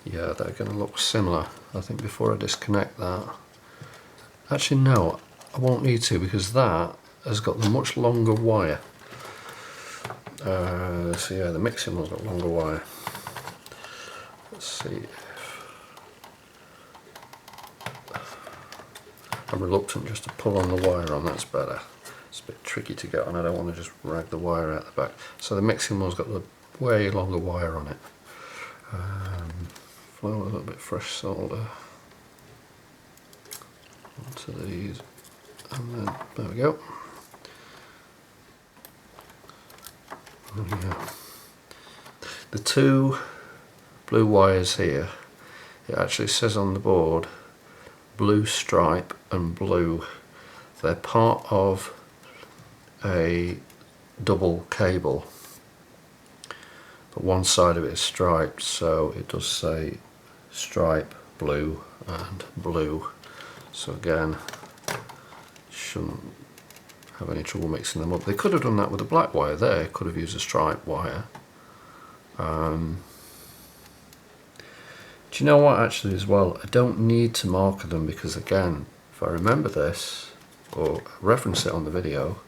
Yeah, they're going to look similar. I think before I disconnect that, actually no, I won't need to, because that has got the much longer wire. So yeah, the mixing one's got longer wire. Let's see. I'm reluctant just to pull on the wire on, that's better. It's a bit tricky to get on, I don't want to just rag the wire out the back. So the mixing one's got the way longer wire on it. Flow a little bit fresh solder onto these, and then there we go. Yeah. The two blue wires here, it actually says on the board blue stripe and blue. They're part of a double cable, but one side of it is striped, so it does say stripe blue and blue. So again, shouldn't have any trouble mixing them up. They could have done that with a black wire there, could have used a stripe wire. Do you know what, actually as well, I don't need to marker them, because again, if I remember this, or reference it on the video,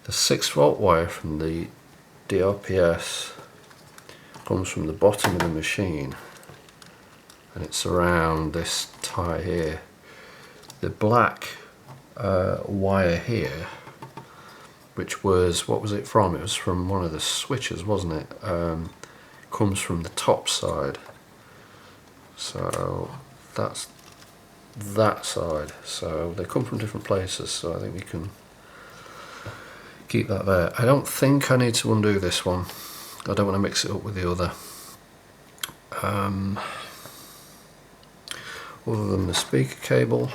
the 6 volt wire from the DRPS comes from the bottom of the machine, and it's around this tie here. The black wire here, which was, what was it from? It was from one of the switches, wasn't it? Comes from the top side. So that's that side. So they come from different places, so I think we can keep that there. I don't think I need to undo this one. I don't want to mix it up with the other. Other than the speaker cable,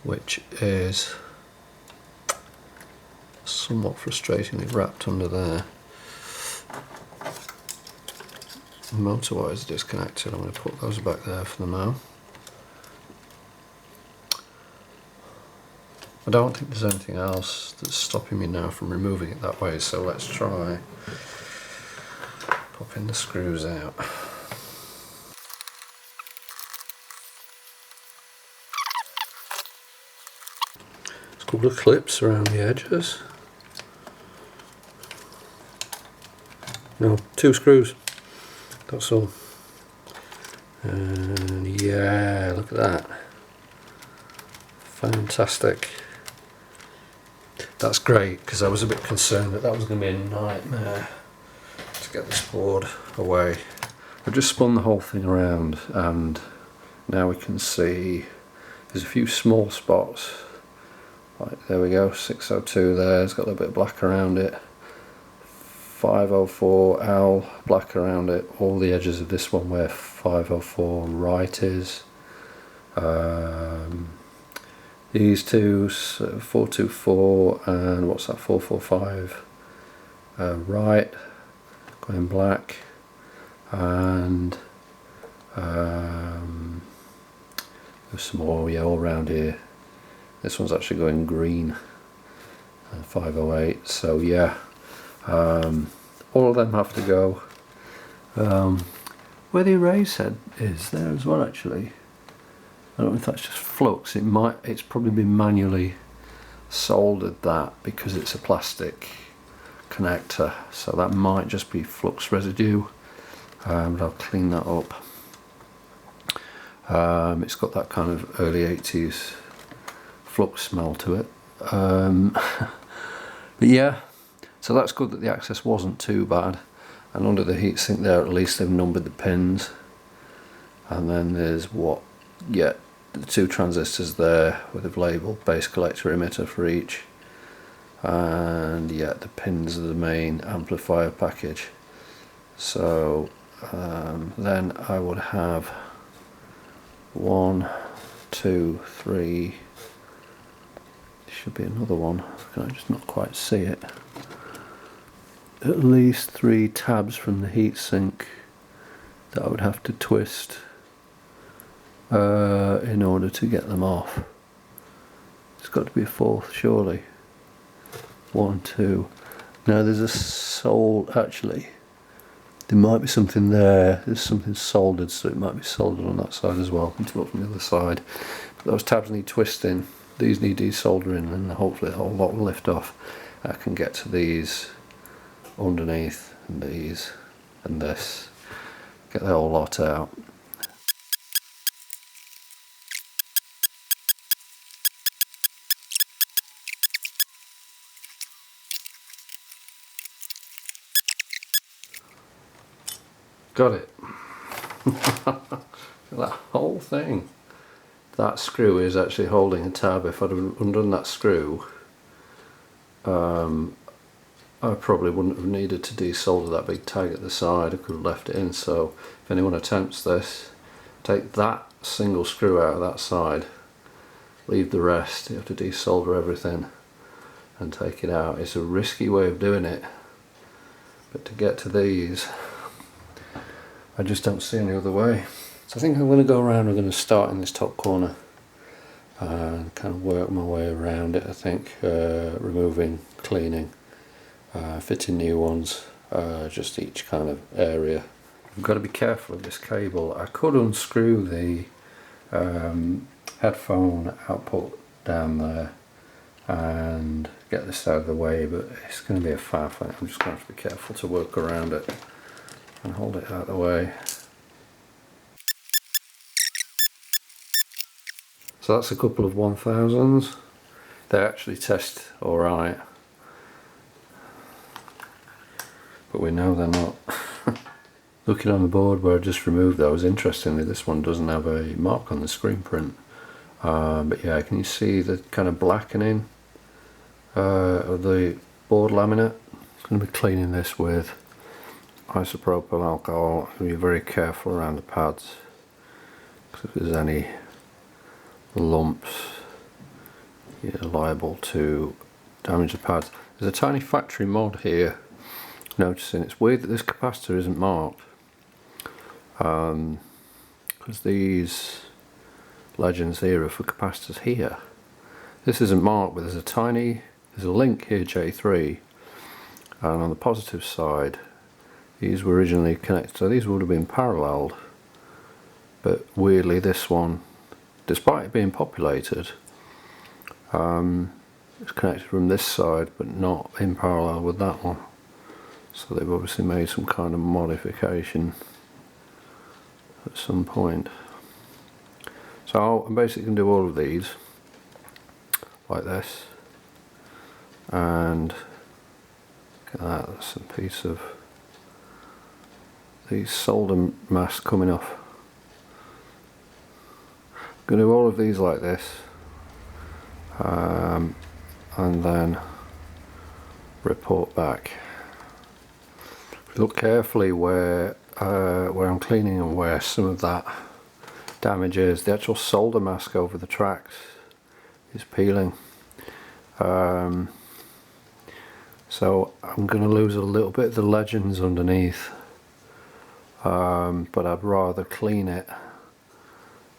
which is somewhat frustratingly wrapped under there. Motor wires disconnected. I'm going to put those back there for the now. I don't think there's anything else that's stopping me now from removing it that way, so let's try popping the screws out. There's a couple of clips around the edges. No, 2 screws. That's all. And yeah, look at that. Fantastic. That's great, because I was a bit concerned that was going to be a nightmare to get this board away. I've just spun the whole thing around, and now we can see there's a few small spots. Like, there we go, 602 there, it's got a little bit of black around it. 504L black around it, all the edges of this one where 504 right is. These two, 424 and what's that, 445 right, going black, and there's some more, yeah, all around here. This one's actually going green, 508, so yeah. All of them have to go. Where the erase head is there as well, actually. I don't know if that's just flux. It's probably been manually soldered that because it's a plastic connector, so that might just be flux residue. But I'll clean that up. It's got that kind of early 80s flux smell to it. But yeah. So that's good that the access wasn't too bad, and under the heatsink there at least they've numbered the pins, and then there's the 2 transistors there with a labeled base collector emitter for each, and yeah, the pins of the main amplifier package. So then I would have 1, 2, 3, should be another one, can I just not quite see it? At least 3 tabs from the heatsink that I would have to twist in order to get them off. It's got to be a 4th, surely. 1, 2. Now there's a actually, there might be something there. There's something soldered, so it might be soldered on that side as well. I need to look from the other side. But those tabs need twisting. These need desoldering, and hopefully the whole lot will lift off. I can get to these underneath, and these and this, get the whole lot out. Got it. That whole thing. That screw is actually holding a tab. If I'd have undone that screw, I probably wouldn't have needed to desolder that big tag at the side. I could have left it in. So if anyone attempts this, take that single screw out of that side, leave the rest. You have to desolder everything and take it out. It's a risky way of doing it, but to get to these, I just don't see any other way. So I think I'm going to go around. I'm going to start in this top corner and kind of work my way around it. I think removing, cleaning, fitting new ones, just each kind of area. I've got to be careful of this cable. I could unscrew the headphone output down there and get this out of the way, but it's going to be a faff. I'm just going to have to be careful to work around it and hold it out of the way. So that's a couple of 1000s. They actually test alright, but we know they're not. Looking on the board where I just removed those, interestingly this one doesn't have a mark on the screen print. But yeah, can you see the kind of blackening of the board laminate? I'm going to be cleaning this with isopropyl alcohol. I'm going to be very careful around the pads, because if there's any lumps you're liable to damage the pads. There's a tiny factory mod here. Noticing it's weird that this capacitor isn't marked, because these legends here are for capacitors here. This isn't marked, but there's a link here, J3, and on the positive side these were originally connected, so these would have been paralleled, but weirdly this one, despite it being populated, it's connected from this side but not in parallel with that one. So they've obviously made some kind of modification at some point. So I'm basically going to do all of these like this, and look at that, that's a piece of the solder mask coming off. I'm going to do all of these like this, and then report back. Look carefully where I'm cleaning and where some of that damage is. The actual solder mask over the tracks is peeling, so I'm going to lose a little bit of the legends underneath, but I'd rather clean it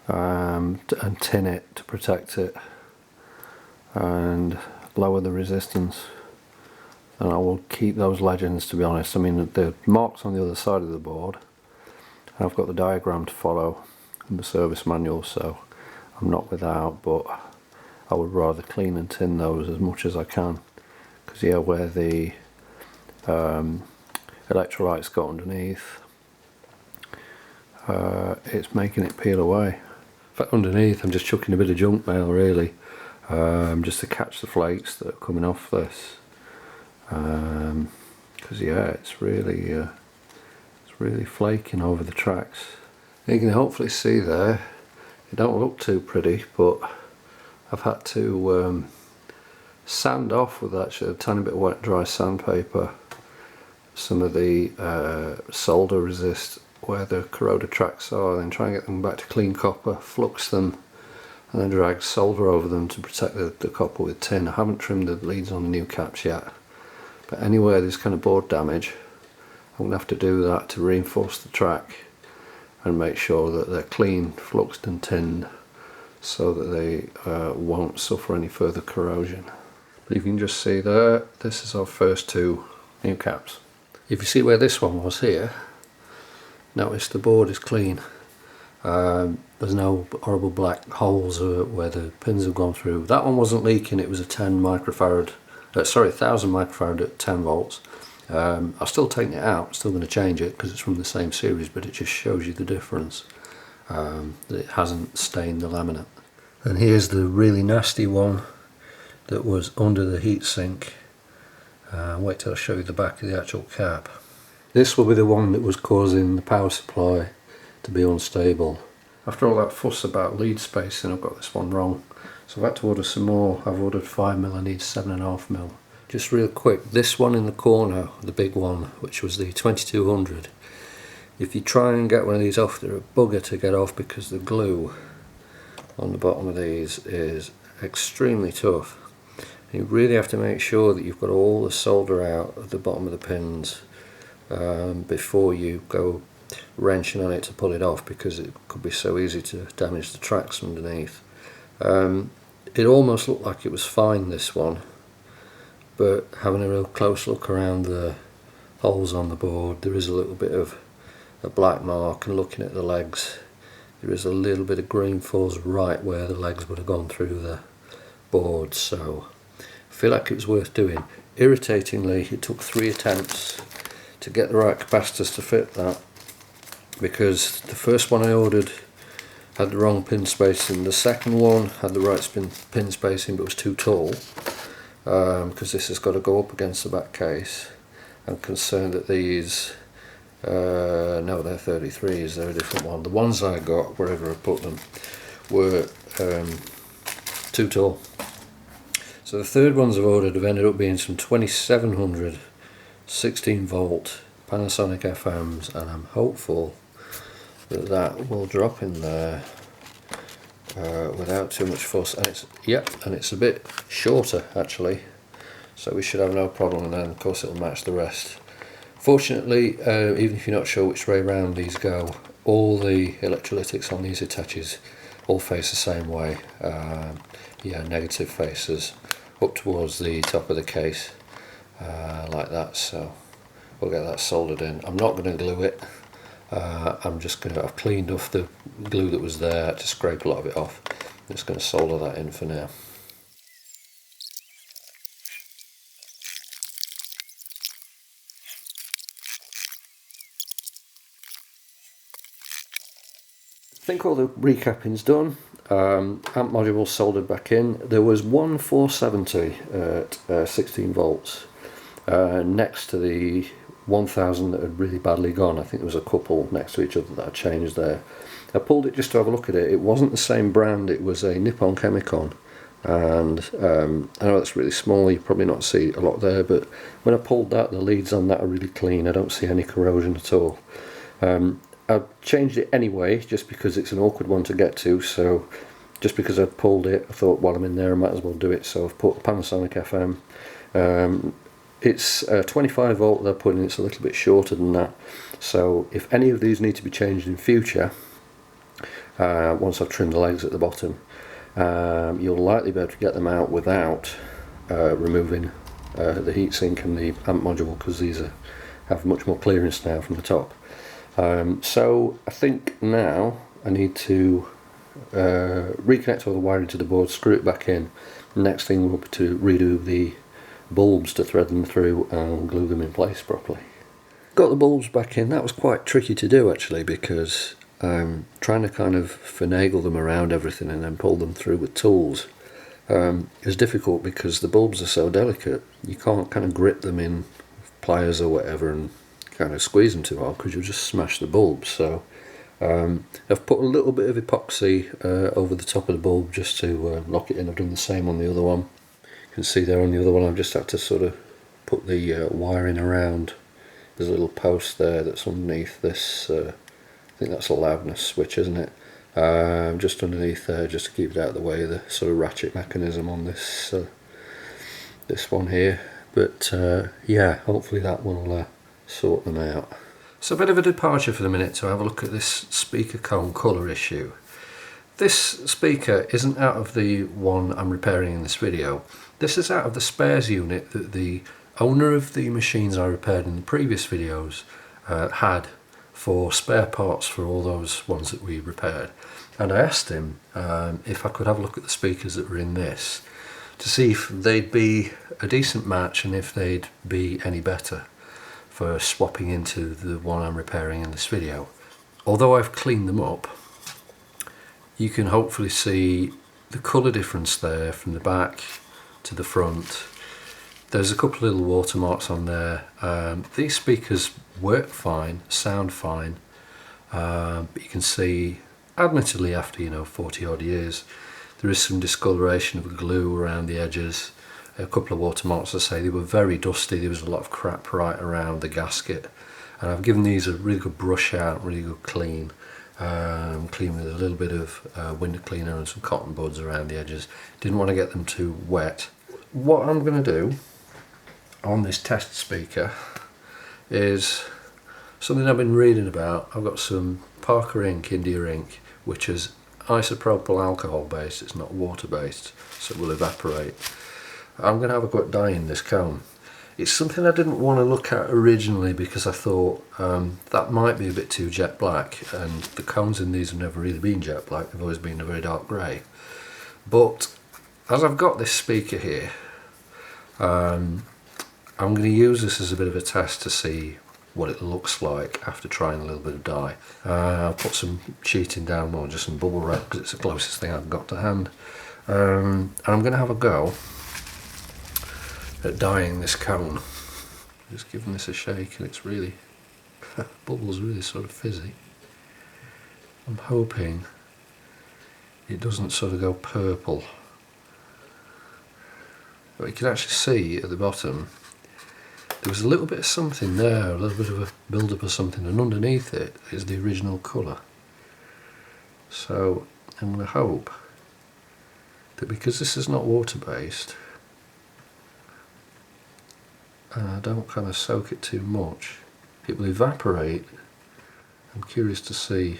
and tin it to protect it and lower the resistance. And I will keep those legends, to be honest. I mean, the marks on the other side of the board, and I've got the diagram to follow and the service manual, so I'm not without, but I would rather clean and tin those as much as I can, because yeah, where the electrolytes got underneath, it's making it peel away. In fact, underneath I'm just chucking a bit of junk mail really, just to catch the flakes that are coming off this. Because yeah, it's really flaking over the tracks. You can hopefully see there, it don't look too pretty, but I've had to sand off with actually a tiny bit of wet dry sandpaper some of the solder resist where the corroded tracks are, then try and get them back to clean copper, flux them, and then drag solder over them to protect the copper with tin. I haven't trimmed the leads on the new caps yet, but anywhere there's kind of board damage, I'm going to have to do that to reinforce the track and make sure that they're clean, fluxed and tinned, so that they won't suffer any further corrosion. But you can just see there, this is our first two new caps. If you see where this one was here, notice the board is clean. There's no horrible black holes where the pins have gone through. That one wasn't leaking, it was a 1000 microfarad at 10 volts. I'm still taking it out, still going to change it because it's from the same series, but it just shows you the difference, that it hasn't stained the laminate. And here's the really nasty one that was under the heatsink. Wait till I show you the back of the actual cap. This will be the one that was causing the power supply to be unstable. After all that fuss about lead spacing, I've got this one wrong. So I've had to order some more. I've ordered 5mm, I need 7.5mm. Just real quick, this one in the corner, the big one, which was the 2200, if you try and get one of these off, they're a bugger to get off because the glue on the bottom of these is extremely tough. You really have to make sure that you've got all the solder out at the bottom of the pins before you go wrenching on it to pull it off, because it could be so easy to damage the tracks underneath. It almost looked like it was fine, this one, but having a real close look around the holes on the board, there is a little bit of a black mark, and looking at the legs, there is a little bit of green falls right where the legs would have gone through the board. So feel like it was worth doing. Irritatingly, it took 3 attempts to get the right capacitors to fit that, because the first one I ordered had the wrong pin spacing, the second one had the right pin spacing but was too tall, because this has got to go up against the back case. I'm concerned that these, no, they're 33s, they're a different one. The ones I got, wherever I put them, were too tall. So the third ones I've ordered have ended up being some 2700 16 volt Panasonic FMs, and I'm hopeful that that will drop in there without too much fuss. And it's a bit shorter actually, so we should have no problem, and then of course it'll match the rest. Fortunately, even if you're not sure which way round these go, all the electrolytics on these Hitachis all face the same way. Yeah, negative faces up towards the top of the case, like that. So we'll get that soldered in. I'm not going to glue it. I've cleaned off the glue that was there to scrape a lot of it off. I'm just going to solder that in for now. I think all the recapping's done. Amp module soldered back in. There was one 470 at 16 volts next to the 1000 that had really badly gone. I think there was a couple next to each other that I changed there. I pulled it just to have a look at it. It wasn't the same brand, it was a Nippon Chemicon, and I know that's really small, you probably not see a lot there, but when I pulled that, the leads on that are really clean. I don't see any corrosion at all. I've changed it anyway just because it's an awkward one to get to, so just because I'd pulled it I thought while I'm in there I might as well do it, so I've put Panasonic FM. It's 25 volt they're putting, it's a little bit shorter than that, so if any of these need to be changed in future, once I've trimmed the legs at the bottom, you'll likely be able to get them out without removing the heatsink and the amp module, because these have much more clearance now from the top. So I think now I need to reconnect all the wiring to the board, screw it back in. Next thing will be to redo the bulbs to thread them through and glue them in place properly. Got the bulbs back in. That was quite tricky to do actually, because trying to kind of finagle them around everything and then pull them through with tools is difficult, because the bulbs are so delicate. You can't kind of grip them in pliers or whatever and kind of squeeze them too hard, because you'll just smash the bulbs. So I've put a little bit of epoxy over the top of the bulb just to lock it in. I've done the same on the other one. You can see there on the other one I've just had to sort of put the wiring around. There's a little post there that's underneath this, I think that's a loudness switch, isn't it? Just underneath there, just to keep it out of the way, the sort of ratchet mechanism on this this one here. But yeah, hopefully that will sort them out. So a bit of a departure for the minute to have a look at this speaker cone colour issue. This speaker isn't out of the one I'm repairing in this video. This is out of the spares unit that the owner of the machines I repaired in the previous videos had for spare parts for all those ones that we repaired. And I asked him if I could have a look at the speakers that were in this to see if they'd be a decent match and if they'd be any better for swapping into the one I'm repairing in this video. Although I've cleaned them up, you can hopefully see the colour difference there from the back to the front. There's a couple of little watermarks on there. These speakers work fine, sound fine, but you can see, admittedly after 40 odd years, there is some discoloration of glue around the edges. A couple of watermarks, I say, they were very dusty. There was a lot of crap right around the gasket, and I've given these a really good brush out, really good clean. Clean with a little bit of window cleaner and some cotton buds around the edges. Didn't want to get them too wet. What I'm going to do on this test speaker is something I've been reading about. I've got some Parker ink, India ink, which is isopropyl alcohol based. It's not water based, so it will evaporate. I'm going to have a go at dyeing this cone. It's something I didn't want to look at originally because I thought that might be a bit too jet black, and the cones in these have never really been jet black, they've always been a very dark grey. But as I've got this speaker here, I'm going to use this as a bit of a test to see what it looks like after trying a little bit of dye. I'll put some sheeting down more, just some bubble wrap, because it's the closest thing I've got to hand. And I'm going to have a go at dyeing this cone. Just giving this a shake, and it's really, bubble's really sort of fizzy. I'm hoping it doesn't sort of go purple. But you can actually see at the bottom there was a little bit of something there, a little bit of a build-up of something, and underneath it is the original colour. So I'm going to hope that because this is not water-based, and I don't kind of soak it too much, it will evaporate. I'm curious to see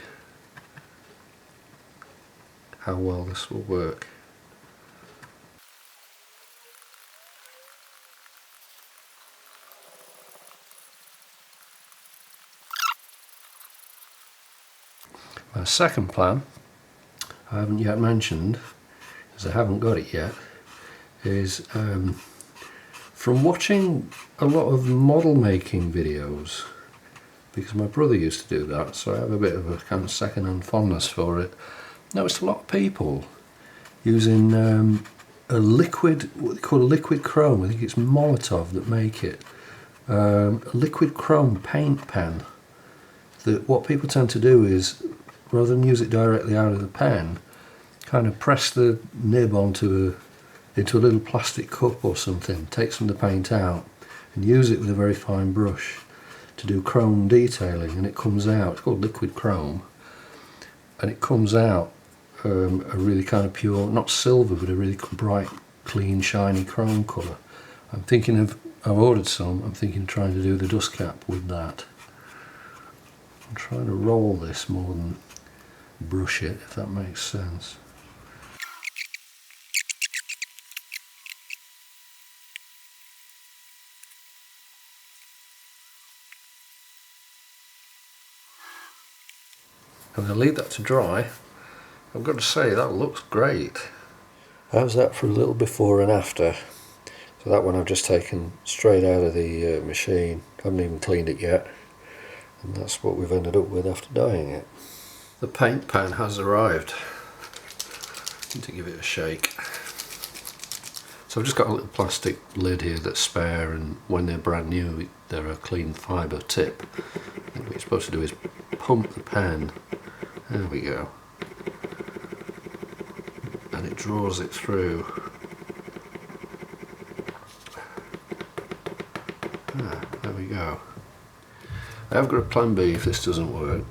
how well this will work. My second plan, I haven't yet mentioned, because I haven't got it yet, is from watching a lot of model making videos, because my brother used to do that, so I have a bit of a kind of second-hand fondness for it. Noticed a lot of people using a liquid, what they call a liquid chrome, I think it's Molotov that make it, a liquid chrome paint pen. That what people tend to do is, rather than use it directly out of the pen, kind of press the nib into a little plastic cup or something, take some of the paint out and use it with a very fine brush to do chrome detailing, and it comes out, it's called liquid chrome, and it comes out a really kind of pure, not silver, but a really bright, clean, shiny chrome colour. I'm thinking of, I've ordered some, I'm thinking of trying to do the dust cap with that. I'm trying to roll this more than brush it, if that makes sense. I'm going to leave that to dry. I've got to say, that looks great. How's that for a little before and after? So that one I've just taken straight out of the machine. Haven't even cleaned it yet. And that's what we've ended up with after dyeing it. The paint pan has arrived. Need to give it a shake. So I've just got a little plastic lid here that's spare, and when they're brand new they're a clean fibre tip. And what you're supposed to do is pump the pen, there we go, and it draws it through. There we go. I have got a plan B if this doesn't work.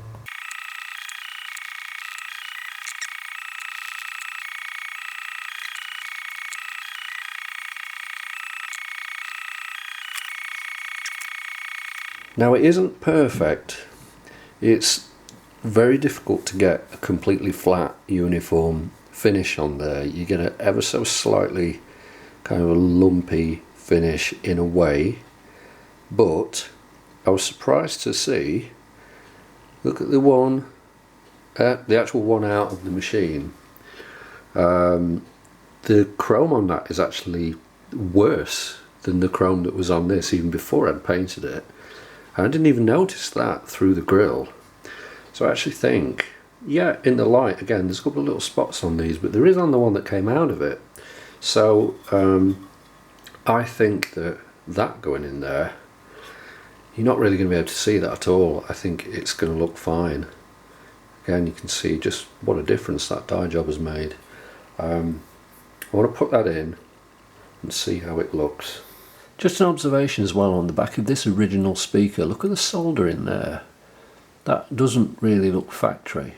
Now it isn't perfect. It's very difficult to get a completely flat, uniform finish on there. You get an ever so slightly kind of a lumpy finish in a way, but I was surprised to see, look at the one, the actual one out of the machine. The chrome on that is actually worse than the chrome that was on this, even before I'd painted it. And I didn't even notice that through the grill. So I actually think, yeah, in the light, again, there's a couple of little spots on these, but there is on the one that came out of it. So I think that going in there, you're not really going to be able to see that at all. I think it's going to look fine. Again, you can see just what a difference that dye job has made. I want to put that in and see how it looks. Just an observation as well on the back of this original speaker, look at the solder in there. That doesn't really look factory.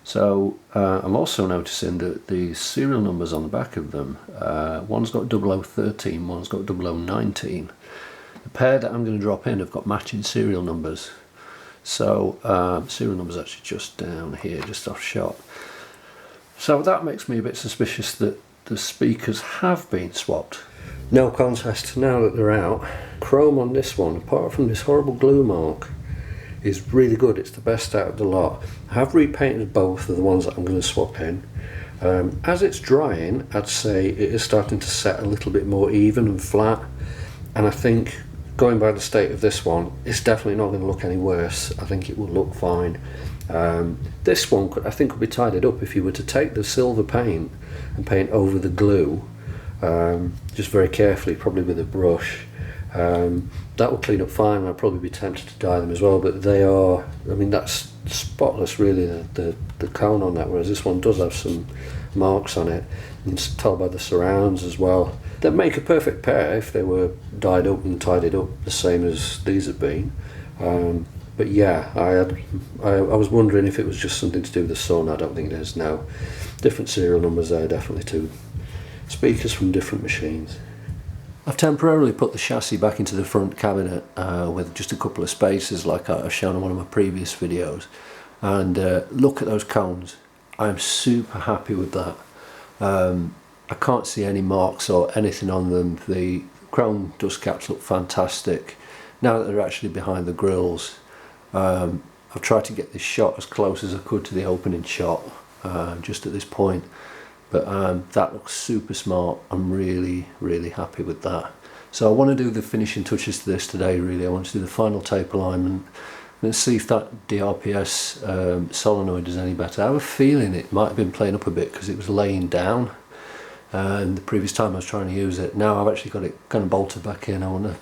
So I'm also noticing that the serial numbers on the back of them, one's got 0013, one's got 0019. The pair that I'm going to drop in have got matching serial numbers. So serial numbers actually just down here, just off shot. So that makes me a bit suspicious that the speakers have been swapped. No contest now that they're out. Chrome on this one, apart from this horrible glue mark, is really good. It's the best out of the lot. I have repainted both of the ones that I'm going to swap in. As it's drying, I'd say it is starting to set a little bit more even and flat, and I think going by the state of this one, it's definitely not going to look any worse. I think it will look fine. This one I think could be tidied up if you were to take the silver paint and paint over the glue, just very carefully, probably with a brush. That will clean up fine, and I'd probably be tempted to dye them as well, but they are, I mean, that's spotless really, the cone on that, whereas this one does have some marks on it. You can tell by the surrounds as well. They'd make a perfect pair if they were dyed up and tidied up the same as these have been. But yeah, I was wondering if it was just something to do with the sun. I don't think it is. No, different serial numbers there, definitely two speakers from different machines. I've temporarily put the chassis back into the front cabinet with just a couple of spaces like I've shown in one of my previous videos, and look at those cones. I'm super happy with that. I can't see any marks or anything on them. The chrome dust caps look fantastic now that they're actually behind the grills. I've tried to get this shot as close as I could to the opening shot just at this point, but that looks super smart. I'm really happy with that. So I want to do the finishing touches to this today really. I want to do the final tape alignment and see if that dprs solenoid is any better. I have a feeling it might have been playing up a bit because it was laying down and the previous time I was trying to use it. Now I've actually got it kind of bolted back in. I want to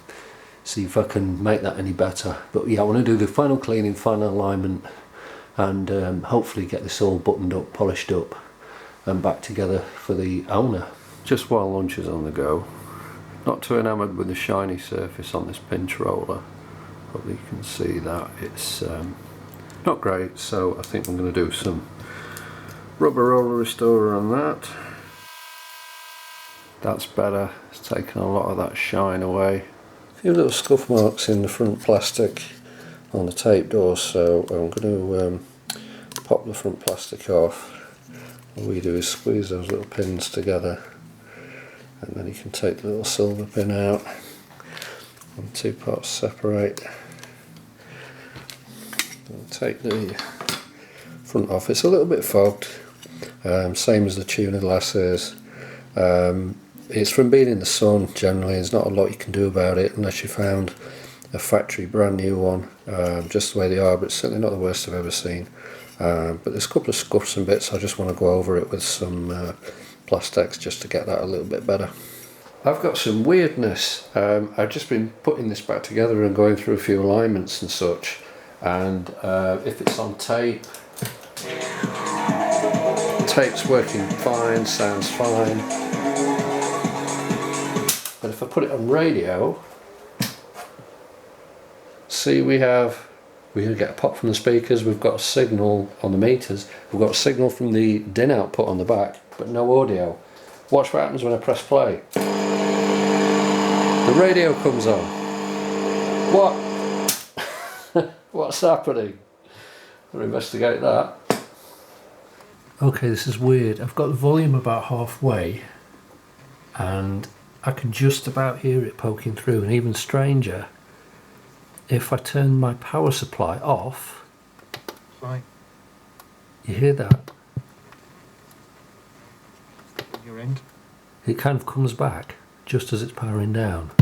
see if I can make that any better. But yeah, I want to do the final cleaning, final alignment, and hopefully get this all buttoned up, polished up and back together for the owner. Just while lunch is on the go, not too enamoured with the shiny surface on this pinch roller. Probably you can see that it's not great, so I think I'm going to do some rubber roller restorer on that. That's better, it's taken a lot of that shine away. A few little scuff marks in the front plastic on the tape door, so I'm going to pop the front plastic off. All we do is squeeze those little pins together, and then you can take the little silver pin out and two parts separate. And take the front off. It's a little bit fogged, same as the tuner glass is. It's from being in the sun generally. There's not a lot you can do about it unless you found a factory brand new one, just the way they are, but it's certainly not the worst I've ever seen. But there's a couple of scuffs and bits. I just want to go over it with some plastics just to get that a little bit better. I've got some weirdness. I've just been putting this back together and going through a few alignments and such, and if it's on tape, tape's working fine, sounds fine. But if I put it on radio, see, we get a pop from the speakers, we've got a signal on the meters, we've got a signal from the DIN output on the back, but no audio. Watch what happens when I press play. The radio comes on. What? What's happening? I'll investigate that. Okay, this is weird. I've got the volume about halfway and I can just about hear it poking through, and even stranger, if I turn my power supply off, right. You hear that? Your end. It kind of comes back just as it's powering down.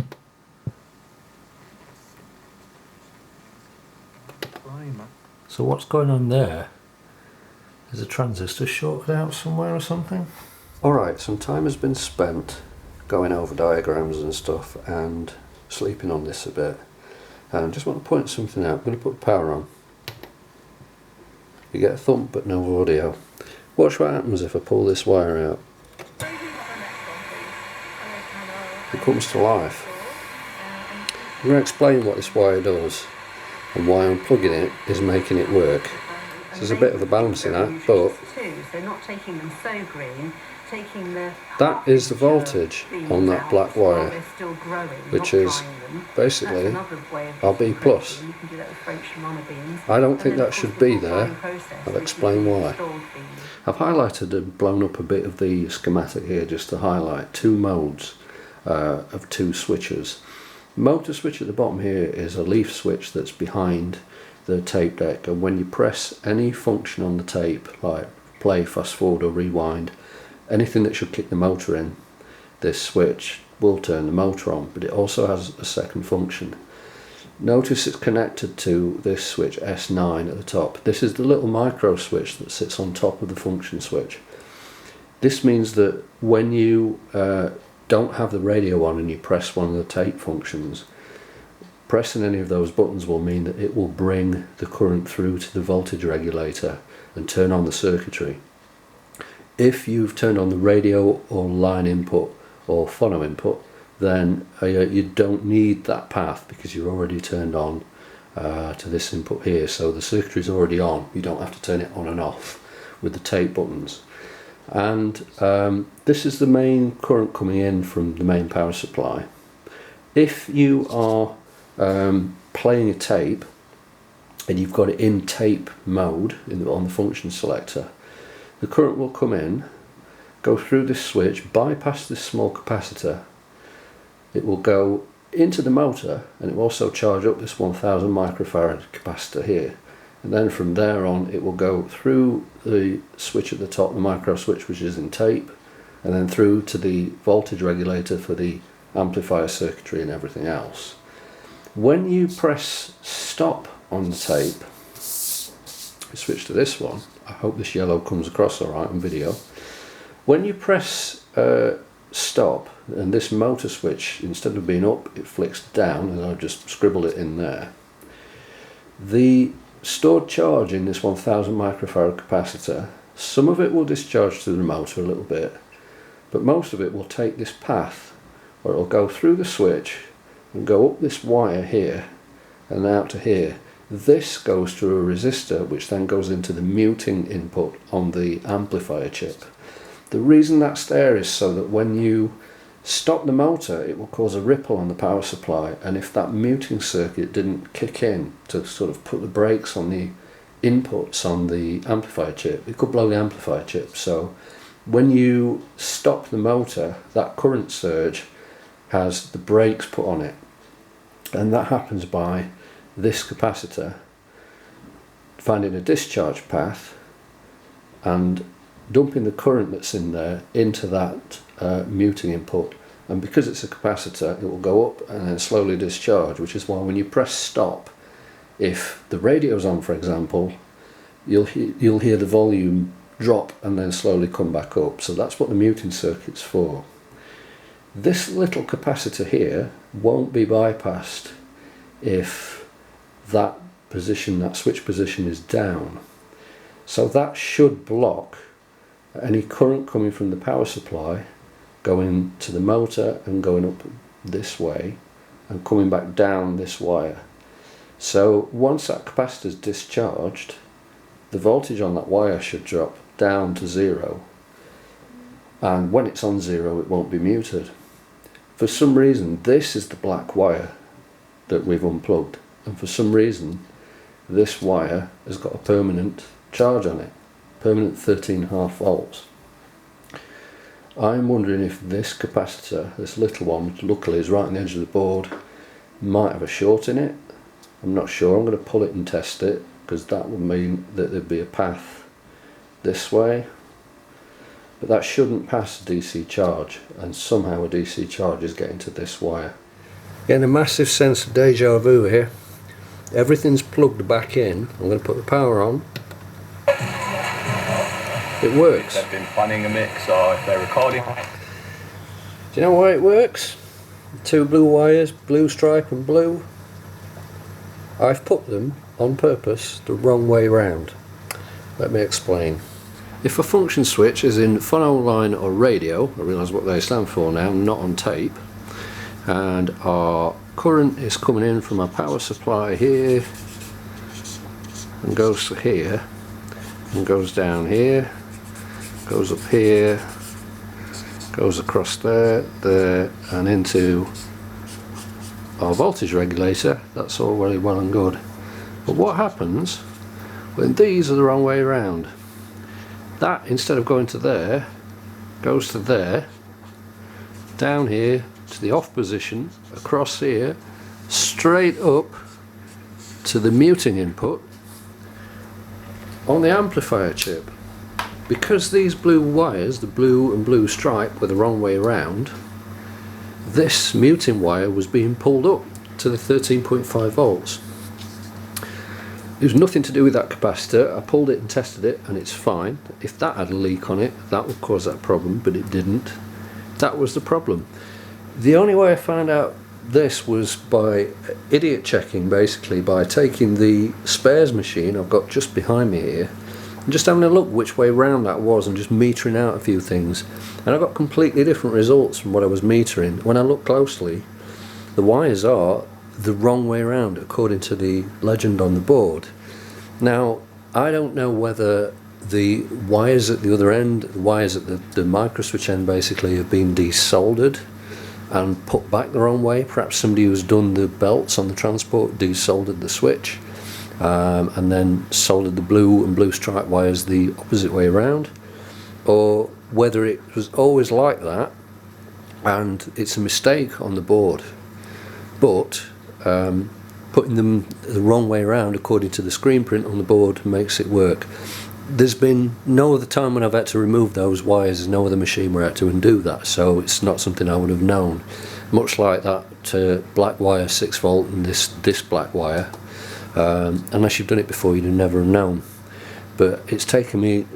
So what's going on there? Is a transistor shorted out somewhere or something? Alright, some time has been spent going over diagrams and stuff and sleeping on this a bit. And I just want to point something out. I'm going to put the power on. You get a thump but no audio. Watch what happens if I pull this wire out. It comes to life. I'm going to explain what this wire does and why unplugging it is making it work. So there's a bit of a balancing act, but that is the voltage on that black wire, which is basically our B+. I don't think that should be there. I'll explain why. I've highlighted and blown up a bit of the schematic here just to highlight two modes of two switches. The motor switch at the bottom here is a leaf switch that's behind the tape deck, and when you press any function on the tape, like play, fast forward or rewind, anything that should kick the motor in, this switch will turn the motor on, but it also has a second function. Notice it's connected to this switch S9 at the top. This is the little micro switch that sits on top of the function switch. This means that when you don't have the radio on and you press one of the tape functions, pressing any of those buttons will mean that it will bring the current through to the voltage regulator and turn on the circuitry. If you've turned on the radio or line input or phono input, then you don't need that path because you're already turned on to this input here, so the circuitry is already on. You don't have to turn it on and off with the tape buttons. And this is the main current coming in from the main power supply. If you are playing a tape and you've got it in tape mode on the function selector, the current will come in, go through this switch, bypass this small capacitor. It will go into the motor and it will also charge up this 1000 microfarad capacitor here, and then from there on it will go through the switch at the top, the micro switch which is in tape, and then through to the voltage regulator for the amplifier circuitry and everything else. When you press stop on the tape, switch to this one, I hope this yellow comes across alright on video. When you press stop and this motor switch, instead of being up, it flicks down, and I've just scribbled it in there. The stored charge in this 1000 microfarad capacitor, some of it will discharge to the motor a little bit, but most of it will take this path where it will go through the switch and go up this wire here and out to here. This goes through a resistor which then goes into the muting input on the amplifier chip. The reason that's there is so that when you stop the motor, it will cause a ripple on the power supply, and if that muting circuit didn't kick in to sort of put the brakes on the inputs on the amplifier chip, it could blow the amplifier chip. So when you stop the motor, that current surge has the brakes put on it, and that happens by this capacitor finding a discharge path and dumping the current that's in there into that muting input, and because it's a capacitor it will go up and then slowly discharge, which is why when you press stop, if the radio's on for example, you'll hear the volume drop and then slowly come back up. So that's what the muting circuit's for. This little capacitor here won't be bypassed if that position, that switch position, is down. So that should block any current coming from the power supply going to the motor and going up this way and coming back down this wire. So once that capacitor is discharged, the voltage on that wire should drop down to 0, and when it's on 0 it won't be muted. For some reason this is the black wire that we've unplugged, and for some reason this wire has got a permanent charge on it, permanent 13.5 volts. I'm wondering if this capacitor, this little one, which luckily is right on the edge of the board, might have a short in it. I'm not sure. I'm going to pull it and test it, because that would mean that there'd be a path this way, but that shouldn't pass a DC charge, and somehow a DC charge is getting to this wire. Getting a massive sense of deja vu here. Everything's plugged back in. I'm going to put the power on. It works. They've been planning a mix, or if they're recording. Do you know why it works? Two blue wires, blue stripe and blue. I've put them on purpose the wrong way round. Let me explain. If a function switch is in phono, line or radio, I realise what they stand for now, not on tape, and our current is coming in from our power supply here and goes to here and goes down here, goes up here, goes across there, there and into our voltage regulator. That's all very well and good, but what happens when these are the wrong way around? That, instead of going to there, goes to there, down here to the off position, across here, straight up to the muting input on the amplifier chip. because these blue wires, the blue and blue stripe, were the wrong way around, this muting wire was being pulled up to the 13.5 volts. It was nothing to do with that capacitor. I pulled it and tested it and it's fine. If that had a leak on it, that would cause that problem, but it didn't. That was the problem. The only way I found out this was by idiot checking, basically by taking the spares machine I've got just behind me here and just having a look which way round that was and just metering out a few things, and I got completely different results from what I was metering. When I look closely, the wires are the wrong way around according to the legend on the board. Now I don't know whether the wires at the other end, the wires at the micro switch end basically, have been desoldered and put back the wrong way. Perhaps somebody who's done the belts on the transport desoldered the switch and then soldered the blue and blue stripe wires the opposite way around, or whether it was always like that and it's a mistake on the board, but putting them the wrong way around according to the screen print on the board makes it work. There's been no other time when I've had to remove those wires, there's no other machine where I had to undo that, so it's not something I would have known. Much like that black wire 6 volt and this black wire, unless you've done it before you'd have never have known. But it's taken me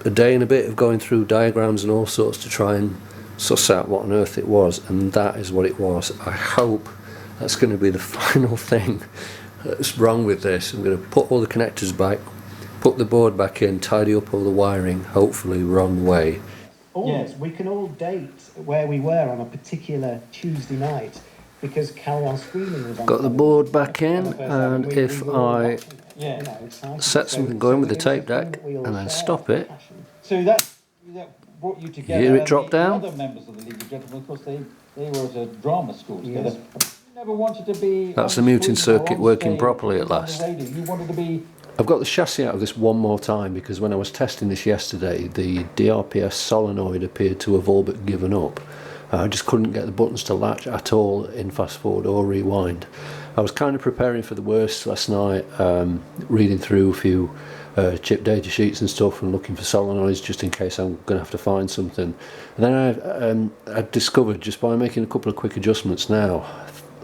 a day and a bit of going through diagrams and all sorts to try and suss out what on earth it was, and that is what it was. I hope that's going to be the final thing that's wrong with this. I'm going to put all the connectors back, put the board back in, tidy up all the wiring, hopefully wrong way. Yes, we can all date where we were on a particular Tuesday night because Carry On Screaming was on. Got the board back in, and if I set something going with the tape deck and then stop it, So that brought you together. hear it drop down? The other members of the League of Gentlemen, of course, they were at a drama school together. Yes. You never wanted to be. That's the muting circuit working properly at last. You wanted to be. I've got the chassis out of this one more time because when I was testing this yesterday, the dprs solenoid appeared to have all but given up. I just couldn't get the buttons to latch at all in fast forward or rewind. I was kind of preparing for the worst last night, reading through a few chip data sheets and stuff and looking for solenoids just in case I'm going to have to find something. And then I discovered, just by making a couple of quick adjustments now,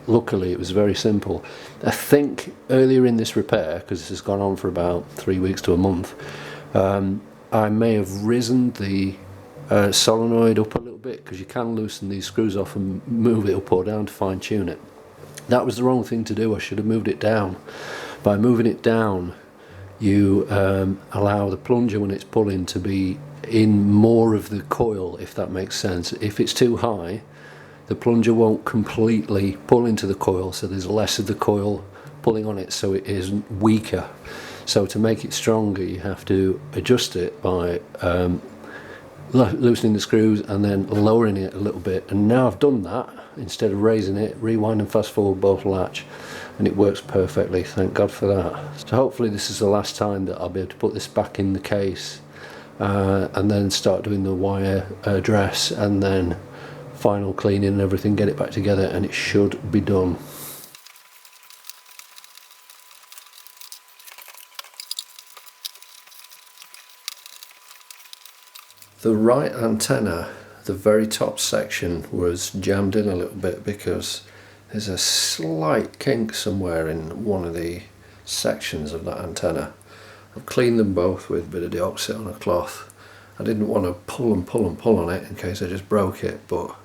luckily it was very simple. I think earlier in this repair, because this has gone on for about 3 weeks to a month, I may have risen the solenoid up a little bit, because you can loosen these screws off and move it up or down to fine tune it. That was the wrong thing to do. I should have moved it down. By moving it down, you allow the plunger when it's pulling to be in more of the coil, if that makes sense. If it's too high, the plunger won't completely pull into the coil, so there's less of the coil pulling on it, so it is weaker. So to make it stronger, you have to adjust it by loosening the screws and then lowering it a little bit. And now I've done that, instead of raising it, rewind and fast forward both latch, and it works perfectly, thank God for that. So hopefully this is the last time that I'll be able to put this back in the case and then start doing the wire dress and then final cleaning and everything, get it back together, and it should be done. The right antenna, the very top section, was jammed in a little bit because there's a slight kink somewhere in one of the sections of that antenna. I've cleaned them both with a bit of deoxit on a cloth. I didn't want to pull and pull and pull on it in case I just broke it, but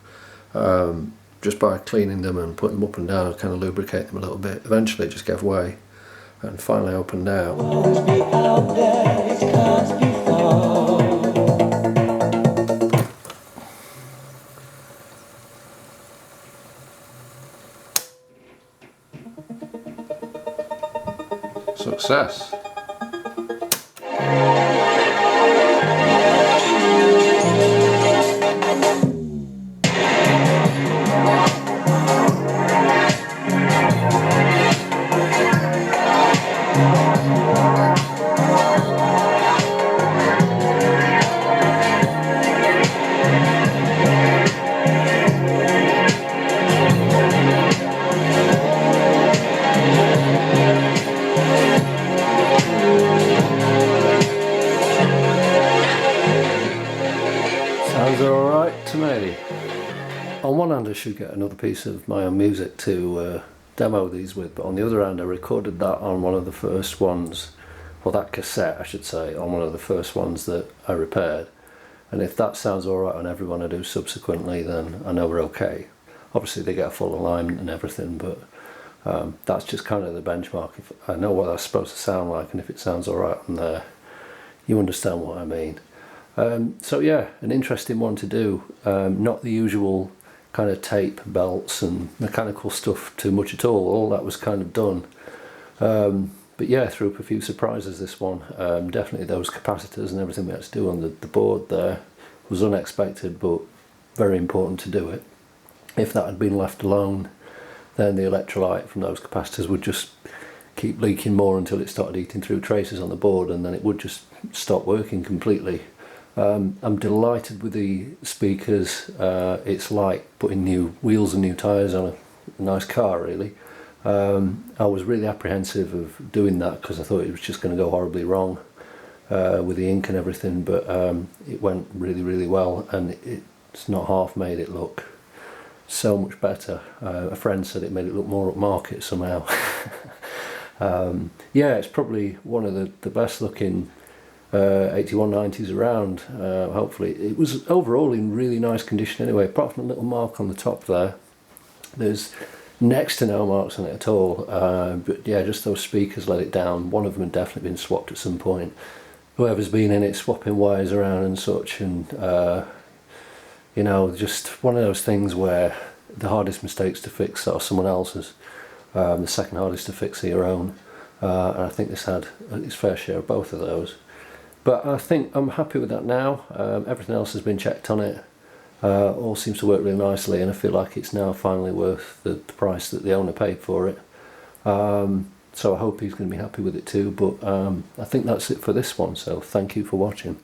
just by cleaning them and putting them up and down, I kind of lubricate them a little bit. Eventually it just gave way and finally opened out. Success. should get another piece of my own music to demo these with, but on the other hand I recorded that on one of the first ones, well, that cassette I should say, on one of the first ones that I repaired, and if that sounds alright on every one I do subsequently, then I know we're okay. Obviously they get a full alignment and everything, but that's just kind of the benchmark. If I know what that's supposed to sound like, and if it sounds alright on there, you understand what I mean. So yeah, an interesting one to do. Not the usual kind of tape, belts and mechanical stuff too much at all that was kind of done. But yeah, threw up a few surprises this one. Definitely those capacitors and everything we had to do on the board there was unexpected, but very important to do it. If that had been left alone, then the electrolyte from those capacitors would just keep leaking more until it started eating through traces on the board, and then it would just stop working completely. I'm delighted with the speakers. It's like putting new wheels and new tyres on a nice car, really. I was really apprehensive of doing that because I thought it was just going to go horribly wrong with the ink and everything, but it went really well, and it's not half made it look so much better. A friend said it made it look more upmarket somehow. Yeah, it's probably one of the best looking 8190s around. Hopefully it was overall in really nice condition anyway, apart from a little mark on the top there. There's next to no marks on it at all, but yeah, just those speakers let it down. One of them had definitely been swapped at some point. Whoever's been in it swapping wires around and such, and you know, just one of those things where the hardest mistakes to fix are someone else's, the second hardest to fix are your own, and I think this had its fair share of both of those. But I think I'm happy with that now. Everything else has been checked on it. All seems to work really nicely, and I feel like it's now finally worth the price that the owner paid for it. So I hope he's going to be happy with it too, but I think that's it for this one, so thank you for watching.